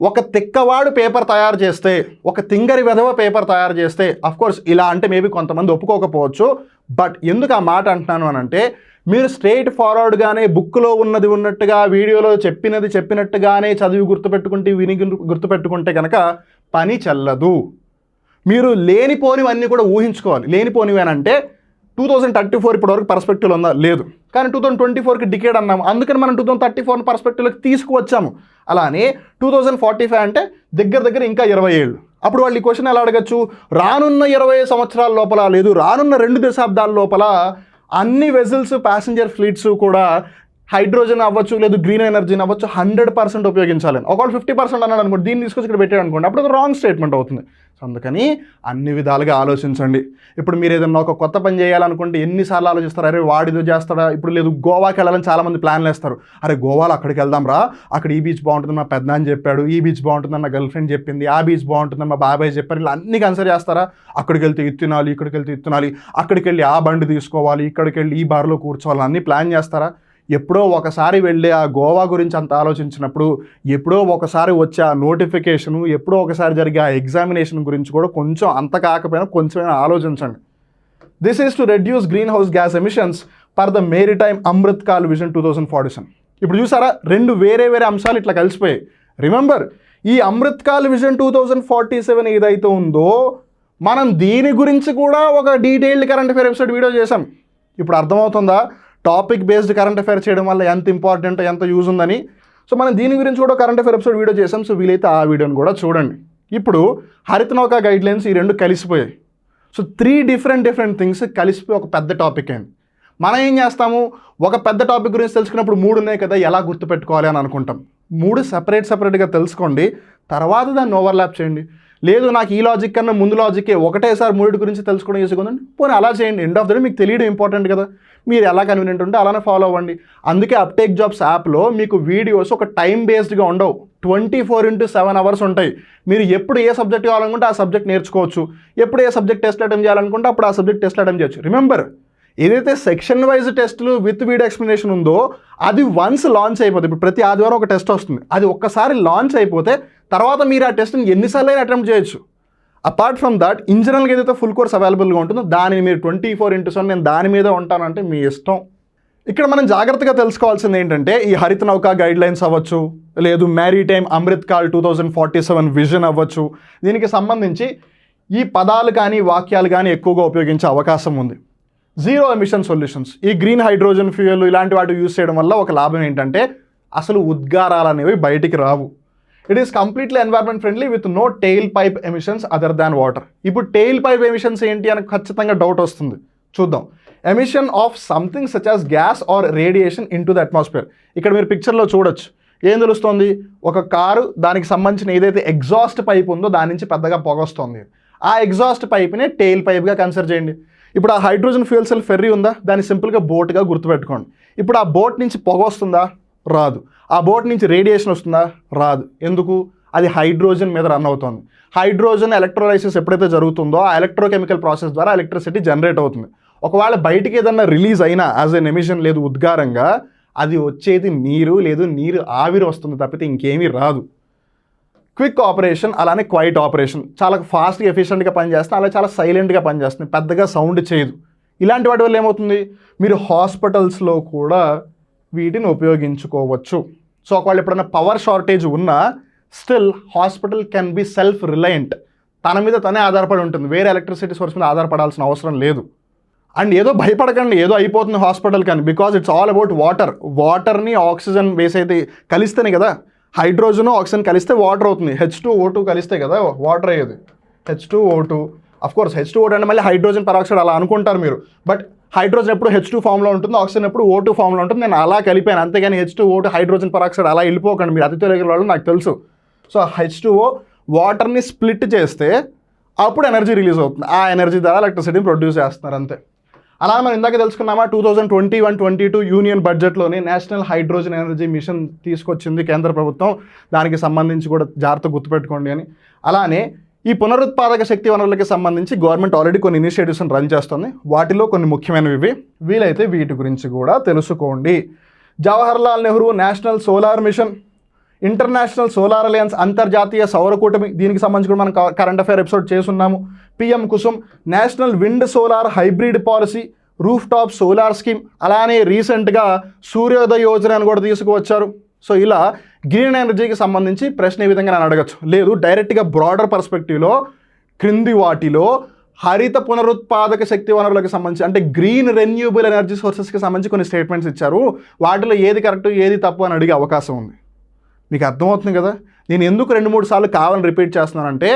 ఒక తిక్కవాడు పేపర్ తయారు చేస్తే, ఒక తింగరి వెధవ పేపర్ తయారు చేస్తే, అఫ్కోర్స్ ఇలా అంటే మేబీ కొంతమంది ఒప్పుకోకపోవచ్చు, బట్ ఎందుకు ఆ మాట అంటున్నాను అని అంటే మీరు స్ట్రైట్ ఫార్వర్డ్గానే బుక్లో ఉన్నది ఉన్నట్టుగా వీడియోలో చెప్పినట్టుగానే చదివి గుర్తుపెట్టుకుంటే విని గుర్తుపెట్టుకుంటే కనుక పని చెల్లదు. మీరు లేనిపోనివన్నీ కూడా ఊహించుకోవాలి. లేనిపోనివి అని అంటే 2034 ఇప్పటివరకు పర్స్పెక్టివ్లో ఉందా? లేదు. కానీ 2024కి డికేడ్ అన్నాము, అందుకని మనం 2034 పర్స్పెక్టివ్లోకి తీసుకువచ్చాము. అలానే 2045 అంటే దగ్గర ఇంకా 20 ఏళ్ళు. అప్పుడు వాళ్ళు ఈ క్వశ్చన్ ఎలా అడగచ్చు? రానున్న 20 సంవత్సరాల లోపల లేదు రానున్న 2 దశాబ్దాల లోపల అన్ని వెజల్స్ ప్యాసింజర్ ఫ్లీట్స్ కూడా హైడ్రోజన్ అవ్వచ్చు లేదు గ్రీన్ ఎనర్జీని అవ్వచ్చు 100% ఉపయోగించాలని. ఒకవేళ 50% అన్నాడు అనుకోండి, దీన్ని తీసుకొచ్చి ఇక్కడ పెట్టాడు అనుకోండి, అప్పుడు అది రాంగ్ స్టేట్మెంట్ అవుతుంది. సో అందుకని అన్ని విధాలుగా ఆలోచించండి. ఇప్పుడు మీరు ఏదైనా ఒక కొత్త పని చేయాలనుకుంటే ఎన్నిసార్లు ఆలోచిస్తారు, అరే వాడిదో చేస్తాడా, ఇప్పుడు లేదు గోవాకి వెళ్ళాలని చాలామంది ప్లాన్లు వేస్తారు. అరే గోవాలో అక్కడికి వెళ్దాం రా, అక్కడ ఈ బీచ్ బాగుంటుంది మా పెద్దనాన్న చెప్పాడు, ఈ బీచ్ బాగుంటుందని నా గర్ల్ ఫ్రెండ్ చెప్పింది, ఆ బీచ్ బాగుంటుందని మా బాబాయ్ చెప్పారు, ఇలా అన్ని కన్సిడర్ చేస్తారా? అక్కడికి వెళ్తే ఇత్తినాలి, ఇక్కడికి వెళ్తే ఇత్తినాలి, అక్కడికి వెళ్ళి ఆ బండి తీసుకోవాలి, ఇక్కడికి వెళ్ళి ఈ బార్లో కూర్చోవాలి, అన్నీ ప్లాన్ చేస్తారా? ఎప్పుడో ఒకసారి వెళ్ళి ఆ గోవా గురించి అంత ఆలోచించినప్పుడు ఎప్పుడో ఒకసారి వచ్చే ఆ నోటిఫికేషను, ఎప్పుడో ఒకసారి జరిగే ఆ ఎగ్జామినేషన్ గురించి కూడా కొంచెం అంత కాకపోయినా కొంచెమైనా ఆలోచించండి. This is to reduce green house gas emissions for the maritime Amrit call vision 2047. ఇప్పుడు చూసారా, 2 వేరే అంశాలు ఇట్లా కలిసిపోయాయి. రిమెంబర్, ఈ అమృత్ కాల్ విజన్ 2047 ఏదైతే ఉందో మనం దీని గురించి కూడా ఒక detailed current affair episode video చేసాం. ఇప్పుడు అర్థమవుతుందా టాపిక్ బేస్డ్ కరెంట్ అఫైర్ చేయడం వల్ల ఎంత ఇంపార్టెంట్, ఎంత యూజ్ ఉందని? సో మనం దీని గురించి కూడా కరెంట్ అఫైర్ ఎపిసోడ్ వీడియో చేసాం. సో వీలైతే ఆ వీడియోని కూడా చూడండి. ఇప్పుడు హరిత నౌకా గైడ్లైన్స్ ఈ 2 కలిసిపోయాయి. సో 3 డిఫరెంట్ థింగ్స్ కలిసిపోయి ఒక పెద్ద టాపిక్ అయింది. మనం ఏం చేస్తాము, ఒక పెద్ద టాపిక్ గురించి తెలుసుకున్నప్పుడు 3 ఉన్నాయి కదా, ఎలా గుర్తుపెట్టుకోవాలి అని అనుకుంటాం. 3 సపరేట్గా తెలుసుకోండి, తర్వాత దాన్ని ఓవర్లాప్ చేయండి. లేదు నాకు ఈ లాజిక్ కన్నా ముందు లాజిక్కే ఒకటేసారి 3 గురించి తెలుసుకోవడం చేసుకుందండి, పోనీ అలా చేయండి. ఎండ్ ఆఫ్ ద డే మీకు తెలియడం ఇంపార్టెంట్ కదా, మీరు ఎలా కన్వీనియంట్ ఉంటే అలానే ఫాలో అవ్వండి. అందుకే అప్టేక్ జాబ్స్ యాప్లో మీకు వీడియోస్ ఒక టైం బేస్డ్గా ఉండవు, 24/7 అవర్స్ ఉంటాయి. మీరు ఎప్పుడు ఏ సబ్జెక్ట్ కావాలనుకుంటే ఆ సబ్జెక్ట్ నేర్చుకోవచ్చు, ఎప్పుడు ఏ సబ్జెక్ట్ టెస్ట్ అటెంప్ట్ చేయాలనుకుంటే అప్పుడు ఆ సబ్జెక్ట్ టెస్ట్ అటెంప్ట్ చేయొచ్చు. రిమెంబర్, ఏదైతే సెక్షన్ వైజ్ టెస్టులు విత్ వీడియో ఎక్స్ప్లెనేషన్ ఉందో అది వన్స్ లాంచ్ అయిపోతే, ఇప్పుడు ప్రతి ఆదివారం ఒక టెస్ట్ వస్తుంది, అది ఒక్కసారి లాంచ్ అయిపోతే తర్వాత మీరు ఆ టెస్ట్ని ఎన్నిసార్లు అయినా అటెంప్ట్ చేయొచ్చు. అపార్ట్ ఫ్రమ్ దాట్ ఇన్ జనరల్గా ఏదైతే ఫుల్ కోర్స్ అవైలబుల్గా ఉంటుందో దానిని మీరు 24/7 నేను దాని మీద ఉంటానంటే మీ ఇష్టం. ఇక్కడ మనం జాగ్రత్తగా తెలుసుకోవాల్సింది ఏంటంటే ఈ హరిత నౌకా గైడ్లైన్స్ అవ్వచ్చు, లేదు మ్యారీటైమ్ అమృత్ కాల్ 2047 విజన్ అవ్వచ్చు, దీనికి సంబంధించి ఈ పదాలు కానీ వాక్యాలు కానీ ఎక్కువగా ఉపయోగించే అవకాశం ఉంది. జీరో ఎమిషన్ సొల్యూషన్స్, ఈ గ్రీన్ హైడ్రోజన్ ఫ్యూయల్ ఇలాంటి వాటి యూజ్ చేయడం వల్ల ఒక లాభం ఏంటంటే అసలు ఉద్గారాలు అనేవి బయటికి రావు. It is completely environment friendly with no tailpipe emissions other than water. ఇప్పుడు టెయిల్ పైప్ ఎమిషన్స్ ఏంటి అని ఖచ్చితంగా డౌట్ వస్తుంది, చూద్దాం. Emission of something such as gas or radiation into the atmosphere. ఇక్కడ మీరు పిక్చర్లో చూడొచ్చు, ఏం తెలుస్తుంది, ఒక కారు దానికి సంబంధించిన ఏదైతే ఎగ్జాస్ట్ పైప్ ఉందో దాని నుంచి పెద్దగా పొగ వస్తుంది. ఆ ఎగ్జాస్ట్ పైప్ని టెయిల్ పైప్గా కన్సిడర్ చేయండి. ఇప్పుడు ఆ హైడ్రోజన్ ఫ్యూయల్ సెల్ ఫెర్రీ ఉందా, దాన్ని సింపుల్గా బోట్గా గుర్తుపెట్టుకోండి. ఇప్పుడు ఆ బోట్ నుంచి పొగ వస్తుందా? రాదు. ఆ బోట్ నుంచి రేడియేషన్ వస్తుందా? రాదు. ఎందుకు? అది హైడ్రోజన్ మీద రన్ అవుతుంది. హైడ్రోజన్ ఎలక్ట్రోలైసిస్ ఎప్పుడైతే జరుగుతుందో ఆ ఎలక్ట్రోకెమికల్ ప్రాసెస్ ద్వారా ఎలక్ట్రిసిటీ జనరేట్ అవుతుంది. ఒకవేళ బయటికి ఏదన్నా రిలీజ్ అయినా యాజ్ ఎన్ ఎమిషన్ లేదు ఉద్గారంగా, అది వచ్చేది నీరు, లేదు నీరు ఆవిరి వస్తుంది తప్పితే ఇంకేమీ రాదు. క్విక్ ఆపరేషన్, అలానే క్వైట్ ఆపరేషన్, చాలా ఫాస్ట్గా ఎఫిషియెంట్గా పనిచేస్తుంది, అలాగే చాలా సైలెంట్గా పనిచేస్తుంది, పెద్దగా సౌండ్ చేయదు. ఇలాంటి వాటి వల్ల ఏమవుతుంది, మీరు హాస్పిటల్స్లో కూడా వీటిని ఉపయోగించుకోవచ్చు. సో ఒకవేళ ఎప్పుడైనా పవర్ షార్టేజ్ ఉన్నా still hospital can be self reliant, తన మీద తనే ఆధారపడి ఉంటుంది, వేరే ఎలక్ట్రిసిటీ సోర్స్ మీద ఆధారపడాల్సిన అవసరం లేదు. అండ్ ఏదో భయపడకండి ఏదో అయిపోతుంది హాస్పిటల్ కానీ, బికాజ్ ఇట్స్ ఆల్ అబౌట్ వాటర్ని ఆక్సిజన్ బేస్ అయితే కలిస్తేనే కదా, హైడ్రోజన్ ఆక్సిజన్ కలిస్తే వాటర్ అవుతుంది, H2O2 కలిస్తే కదా వాటర్ అయ్యేది, H2O2. అఫ్కోర్స్ H2O2 అంటే మళ్ళీ హైడ్రోజన్ పెరాక్సైడ్ అలా అనుకుంటారు మీరు, బట్ హైడ్రోజన్ ఎప్పుడు H2 ఫామ్లో ఉంటుంది, ఆక్సిజన్ ఎప్పుడు O2 ఫామ్లో ఉంటుంది. నేను అలా కలిపాను అంతేగాని H2O2 హైడ్రోజన్ పెరాక్సైడ్ అలా వెళ్ళిపోకండి, మీరు అతి తెలియని వాళ్ళు నాకు తెలుసు. సో H2O వాటర్ని స్ప్లిట్ చేస్తే అప్పుడు ఎనర్జీ రిలీజ్ అవుతుంది, ఆ ఎనర్జీ ద్వారా ఎలక్ట్రిసిటీని ప్రొడ్యూస్ చేస్తున్నారు అంతే. అలా మనం ఇందాక తెలుసుకున్నామా 2021-22 యూనియన్ బడ్జెట్లోనే నేషనల్ హైడ్రోజన్ ఎనర్జీ మిషన్ తీసుకొచ్చింది కేంద్ర ప్రభుత్వం, దానికి సంబంధించి కూడా జాగ్రత్త గుర్తుపెట్టుకోండి అని. అలానే ఈ పునరుత్పాదక శక్తి వనరులకి సంబంధించి గవర్నమెంట్ ఆల్రెడీ కొన్ని ఇనిషియేటివ్స్ని రన్ చేస్తుంది, వాటిలో కొన్ని ముఖ్యమైనవి వీలైతే వీటి గురించి కూడా తెలుసుకోండి. Jawaharlal Nehru national solar mission, international solar alliance అంతర్జాతీయ సౌర కూటమి, దీనికి సంబంధించి కూడా మనం కరెంట్ అఫైర్ ఎపిసోడ్ చేసున్నాము. PM Kusum, national wind solar hybrid policy, rooftop solar scheme, అలానే రీసెంట్గా సూర్యోదయ యోజన అని కూడా తీసుకువచ్చారు. సో ఇలా గ్రీన్ ఎనర్జీకి సంబంధించి ప్రశ్న ఈ విధంగా నేను అడగచ్చు, లేదు డైరెక్ట్గా బ్రాడర్ పర్స్పెక్టివ్లో క్రింది వాటిలో హరిత పునరుత్పాదక శక్తి వనరులకు సంబంధించి అంటే గ్రీన్ రెన్యూబుల్ ఎనర్జీ సోర్సెస్కి సంబంధించి కొన్ని స్టేట్మెంట్స్ ఇచ్చారు, వాటిలో ఏది కరెక్ట్ ఏది తప్పు అని అడిగే అవకాశం ఉంది. మీకు అర్థమవుతుంది కదా, నేను ఎందుకు 2-3 సార్లు కావాలని రిపీట్ చేస్తున్నానంటే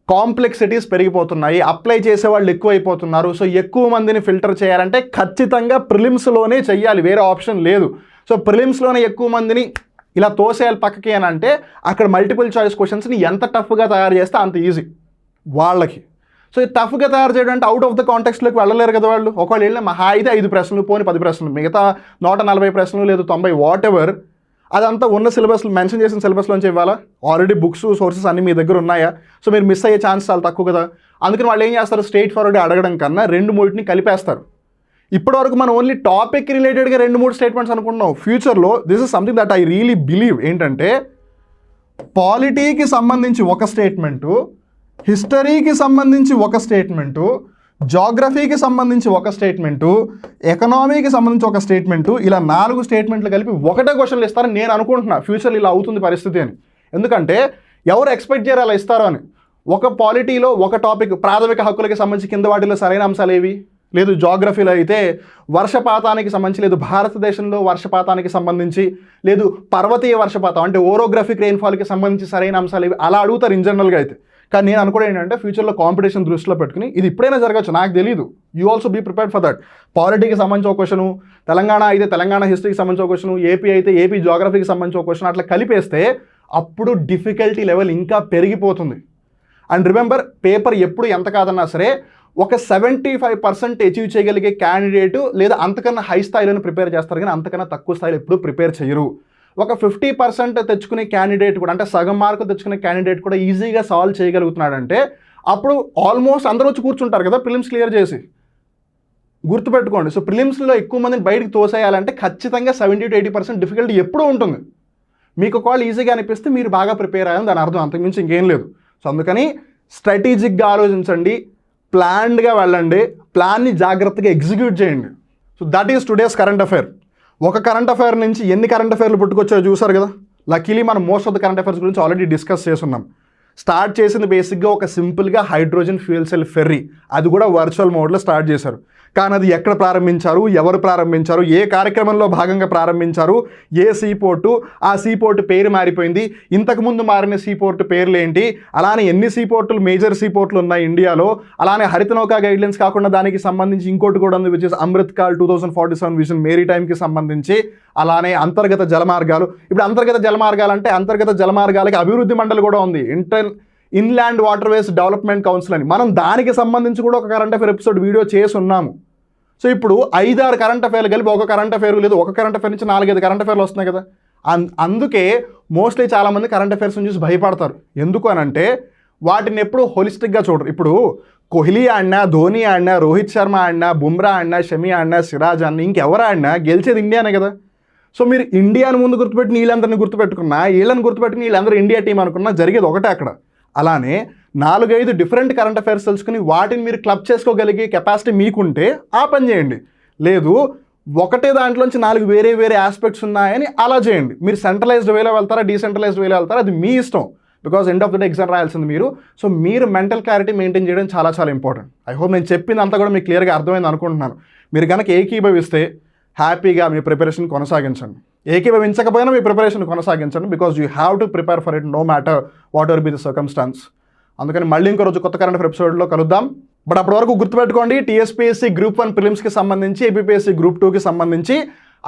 కాంప్లెక్సిటీస్ పెరిగిపోతున్నాయి, అప్లై చేసే వాళ్ళు ఎక్కువైపోతున్నారు. సో ఎక్కువ మందిని ఫిల్టర్ చేయాలంటే ఖచ్చితంగా ప్రిలిమ్స్లోనే చెయ్యాలి, వేరే ఆప్షన్ లేదు. సో ప్రిలిమ్స్లోనే ఎక్కువ మందిని ఇలా తోసేయాలి పక్కకి అని అంటే అక్కడ మల్టిపుల్ చాయిస్ క్వశ్చన్స్ని ఎంత టఫ్గా తయారు చేస్తే అంత ఈజీ వాళ్ళకి. సో ఈ టఫ్గా తయారు చేయడం అంటే అవుట్ ఆఫ్ ద కాంటెక్స్ట్లోకి వెళ్ళలేరు కదా వాళ్ళు. ఒకవేళ వెళ్ళిన మహా అయితే 5 ప్రశ్నలు పోని 10 ప్రశ్నలు, మిగతా 140 ప్రశ్నలు లేదు 90 వాట్ ఎవర్, అదంతా ఉన్న సిలబస్లో మెన్షన్ చేసిన సిలబస్లోంచి ఇవ్వాలా? ఆల్రెడీ బుక్స్ సోర్సెస్ అన్నీ మీ దగ్గర ఉన్నాయా? సో మీరు మిస్ అయ్యే ఛాన్స్ చాలా తక్కువ కదా. అందుకని వాళ్ళు ఏం చేస్తారు, స్ట్రైట్ ఫార్వర్డ్ అడగడం కన్నా 2-3 కలిపేస్తారు. ఇప్పటివరకు మనం ఓన్లీ టాపిక్ రిలేటెడ్గా 2-3 స్టేట్మెంట్స్ అనుకుంటున్నాం. ఫ్యూచర్లో this is something that I really believe, ఏంటంటే పాలిటీకి సంబంధించి ఒక స్టేట్మెంటు, హిస్టరీకి సంబంధించి ఒక స్టేట్మెంటు, జాగ్రఫీకి సంబంధించి ఒక స్టేట్మెంటు, ఎకనామీకి సంబంధించి ఒక స్టేట్మెంటు, ఇలా 4 స్టేట్మెంట్లు కలిపి ఒకటే క్వశ్చన్లు ఇస్తారని నేను అనుకుంటున్నా. ఫ్యూచర్లో ఇలా అవుతుంది పరిస్థితి అని. ఎందుకంటే ఎవరు ఎక్స్పెక్ట్ చేయరు అలా ఇస్తారో అని. ఒక పాలిటీలో ఒక టాపిక్ ప్రాథమిక హక్కులకి సంబంధించి కింద వాటిలో సరైన అంశాలు ఏవి లేదు, జాగ్రఫీలో అయితే వర్షపాతానికి సంబంధించి లేదు, భారతదేశంలో వర్షపాతానికి సంబంధించి లేదు, పర్వతీయ వర్షపాతం అంటే ఓరోగ్రఫిక్ రెయిన్ఫాల్కి సంబంధించి సరైన అంశాలు ఏవి అలా అడుగుతారు ఇన్ జనరల్గా అయితే. కానీ నేను అనుకోవడం ఏంటంటే ఫ్యూచర్లో కాంపిటీషన్ దృష్టిలో పెట్టుకుని ఇది ఇప్పుడైనా జరగచ్చు, నాకు తెలియదు, you also be prepared for that. పాలిటీకి సంబంధించి ఒక క్వశ్చను, తెలంగాణ అయితే తెలంగాణ హిస్టరీకి సంబంధించి ఒక క్వశ్చను, ఏపీ అయితే ఏపీ జాగ్రఫీకి సంబంధించి ఒక క్వశ్చన్, అట్లా కలిపేస్తే అప్పుడు డిఫికల్టీ లెవెల్ ఇంకా పెరిగిపోతుంది. అండ్ రిమెంబర్, పేపర్ ఎప్పుడు ఎంత కాదన్నా సరే ఒక 75% అచీవ్ చేయగలిగే క్యాండిడేటు లేదా అంతకన్నా హై స్థాయిలోనే ప్రిపేర్ చేస్తారు, కానీ అంతకన్నా తక్కువ స్థాయిలో ఎప్పుడు ప్రిపేర్ చేయరు. ఒక 50% తెచ్చుకునే క్యాండిడేట్ కూడా అంటే సగం మార్కు తెచ్చుకునే క్యాండిడేట్ కూడా ఈజీగా సాల్వ్ చేయగలుగుతున్నాడంటే అప్పుడు ఆల్మోస్ట్ అందరూ వచ్చి కూర్చుంటారు కదా ప్రిలిమ్స్ క్లియర్ చేసి. గుర్తుపెట్టుకోండి, సో ప్రిలిమ్స్లో ఎక్కువ మందిని బయటకు తోసేయాలంటే ఖచ్చితంగా 70-80% డిఫికల్టీ ఎప్పుడూ ఉంటుంది. మీకు ఒకవేళ ఈజీగా అనిపిస్తే మీరు బాగా ప్రిపేర్ అయ్యాలని దాని అర్థం, అంతకుమించి ఇంకేం లేదు. సో అందుకని స్ట్రాటజిక్గా ఆలోచించండి, ప్లాన్డ్గా వెళ్ళండి, ప్లాన్ని జాగ్రత్తగా ఎగ్జిక్యూట్ చేయండి. So that is today's current affair. ఒక కరెంట్ అఫైర్ నుంచి ఎన్ని కరెంట్ అఫైర్లు పుట్టుకొచ్చాయో చూసారు కదా. లక్కీలీ మనం most of the current affairs గురించి ఆల్రెడీ డిస్కస్ చేస్తున్నాం. స్టార్ట్ చేసింది బేసిక్గా ఒక సింపుల్గా హైడ్రోజన్ ఫ్యూయల్ సెల్ ఫెర్రీ, అది కూడా వర్చువల్ మోడ్లో స్టార్ట్ చేశారు. కానీ అది ఎక్కడ ప్రారంభించారు, ఎవరు ప్రారంభించారు, ఏ కార్యక్రమంలో భాగంగా ప్రారంభించారు, ఏ సీపోర్టు, ఆ సీపోర్టు పేరు మారిపోయింది, ఇంతకుముందు మారిన సీపోర్టు పేర్లు ఏంటి, అలానే ఎన్ని సీపోర్టులు మేజర్ సీపోర్టులు ఉన్నాయి ఇండియాలో, అలానే హరితనౌకా గైడ్లైన్స్ కాకుండా దానికి సంబంధించి ఇంకోటి కూడా ఉంది which is Amrit Kaal 2047 vision మేరీ టైమ్కి సంబంధించి, అలానే అంతర్గత జలమార్గాలు. ఇప్పుడు అంతర్గత జలమార్గాలు అంటే అంతర్గత జలమార్గాలకి అభివృద్ధి మండలి కూడా ఉంది, ఇన్లాండ్ వాటర్వేస్ డెవలప్మెంట్ కౌన్సిల్ అని. మనం దానికి సంబంధించి కూడా ఒక కరెంట్ అఫైర్ ఎపిసోడ్ వీడియో చేసి ఉన్నాము. సో ఇప్పుడు 5-6 కరెంట్ అఫైర్లు కలిపి ఒక కరెంట్ అఫైర్ లేదు, ఒక కరెంట్ అఫైర్ నుంచి 4-5 కరెంట్ అఫైర్లు వస్తున్నాయి కదా. అందుకే మోస్ట్లీ చాలామంది కరెంట్ అఫైర్స్ని చూసి భయపడతారు. ఎందుకు అని అంటే వాటిని ఎప్పుడు హోలిస్టిక్గా చూడరు. ఇప్పుడు కోహ్లీ ఆడినా, ధోని ఆడినా, రోహిత్ శర్మ ఆడినా, బుమ్రా ఆడినా, షమి ఆడినా, సిరాజ్ ఆడినా, ఇంకెవరు ఆడినా గెలిచేది ఇండియానే కదా. సో మీరు ఇండియాను ముందు గుర్తుపెట్టి వీళ్ళందరినీ గుర్తుపెట్టుకున్నా, వీళ్ళని గుర్తుపెట్టుకుని వీళ్ళందరూ ఇండియా టీం అనుకున్నా జరిగేది ఒకటే అక్కడ. అలానే 4-5 డిఫరెంట్ కరెంట్ అఫైర్స్ తెలుసుకుని వాటిని మీరు క్లబ్ చేసుకోగలిగే కెపాసిటీ మీకుంటే ఆ పని చేయండి. లేదు ఒకటే దాంట్లోంచి 4 వేరే వేరే ఆస్పెక్ట్స్ ఉన్నాయని అలా చేయండి. మీరు సెంట్రలైజ్డ్ వేలో వెళ్తారా, డీసెంట్రలైజ్డ్ వేలో వెళ్తారా, అది మీ ఇష్టం. Because end of the day exam రాయాల్సింది మీరు. సో మీరు మెంటల్ క్లారిటీ మెయింటైన్ చేయడం చాలా చాలా ఇంపార్టెంట్. ఐ హోప్ నేను చెప్పిందంతా కూడా మీకు క్లియర్గా అర్థమైంది అనుకుంటున్నాను. మీరు కనుక ఏకీభవిస్తే హ్యాపీగా మీ ప్రిపరేషన్ కొనసాగించండి, ఏకీభవించకపోయినా మీ ప్రిపరేషన్ కొనసాగించండి. Because you have to prepare for it no matter whatever be the circumstances. అందుకని మళ్ళీ ఇంకో రోజు కొత్త కరెంట్ అఫైర్ ఎపిసోడ్లో కలుద్దాం. బట్ అప్పటి వరకు గుర్తుపెట్టుకోండి, టీఎస్పీఎస్సీ గ్రూప్ 1 ప్రిలిమ్స్కి సంబంధించి, ఏపీపీఎస్సీ గ్రూప్ 2కి సంబంధించి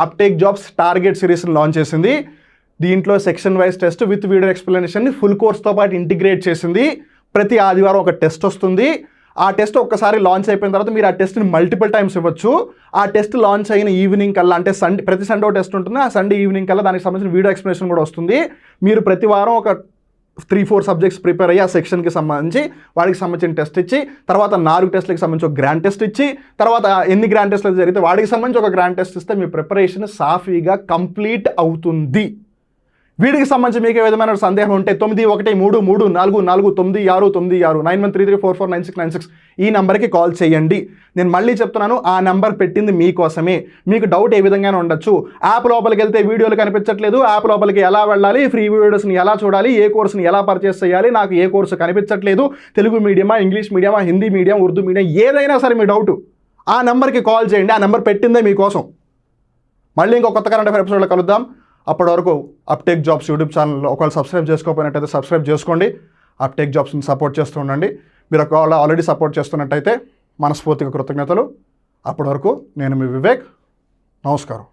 అప్టేక్ జాబ్స్ టార్గెట్ సిరీస్ని లాంచ్ చేసింది. దీంట్లో section wise test with video ఎక్స్ప్లెనేషన్ని ఫుల్ కోర్స్తో పాటు ఇంటిగ్రేట్ చేసింది. ప్రతి ఆదివారం ఒక టెస్ట్ వస్తుంది. ఆ టెస్ట్ ఒక్కసారి లాంచ్ అయిపోయిన తర్వాత మీరు ఆ టెస్ట్ని మల్టిపుల్ టైమ్స్ ఇవ్వచ్చు. ఆ టెస్ట్ లాంచ్ అయిన ఈవినింగ్ కల్లా, అంటే ప్రతి సండే టెస్ట్ ఉంటుంది, ఆ సండే ఈవినింగ్ కల్లా దానికి సంబంధించిన వీడియో ఎక్స్ప్లెనేషన్ కూడా వస్తుంది. మీరు ప్రతి వారం ఒక 3-4 సబ్జెక్ట్స్ ప్రిపేర్ అయ్యి ఆ సెక్షన్కి సంబంధించి వాడికి సంబంధించిన టెస్ట్ ఇచ్చి, తర్వాత 4 టెస్ట్లకి సంబంధించి ఒక గ్రాండ్ టెస్ట్ ఇచ్చి, తర్వాత ఎన్ని గ్రాండ్ టెస్ట్లు జరిగితే వాడికి సంబంధించి ఒక గ్రాండ్ టెస్ట్ ఇస్తే మీ ప్రిపరేషన్ సాఫీగా కంప్లీట్ అవుతుంది. వీడికి సంబంధించి మీకు ఏ విధమైన సందేహం ఉంటే 9133344996 9133449696 ఈ నెంబర్కి కాల్ చేయండి. నేను మళ్ళీ చెప్తున్నాను, ఆ నెంబర్ పెట్టింది మీకోసమే. మీకు డౌట్ ఏ విధంగానే ఉండొచ్చు, యాప్ లోపలికి వెళ్తే వీడియోలు కనిపించట్లేదు, యాప్ లోపలికి ఎలా వెళ్ళాలి, ఫ్రీ వీడియోస్ని ఎలా చూడాలి, ఏ కోర్సుని ఎలా పర్చేస్ చేయాలి, నాకు ఏ కోర్సు కనిపించట్లేదు, తెలుగు మీడియమా, ఇంగ్లీష్ మీడియమా, హిందీ మీడియం, ఉర్దూ మీడియం, ఏదైనా సరే మీ డౌట్ ఆ నెంబర్కి కాల్ చేయండి. ఆ నెంబర్ పెట్టిందే మీకోసం. మళ్ళీ ఇంకో కొత్త కరెంట్ అఫైర్ ఎపిసోడ్లో కలుద్దాం. అప్పటి వరకు అప్టేక్ జాబ్స్ యూట్యూబ్ ఛానల్లో ఒకవేళ సబ్స్క్రైబ్ చేసుకోకపోయినట్టయితే సబ్స్క్రైబ్ చేసుకోండి. అప్టేక్ జాబ్స్ని సపోర్ట్ చేస్తూ ఉండండి. మీరు ఒకవేళ ఆల్రెడీ సపోర్ట్ చేస్తున్నట్టయితే మనస్ఫూర్తిగా కృతజ్ఞతలు. అప్పటి వరకు నేను మీ వివేక్. నమస్కారం.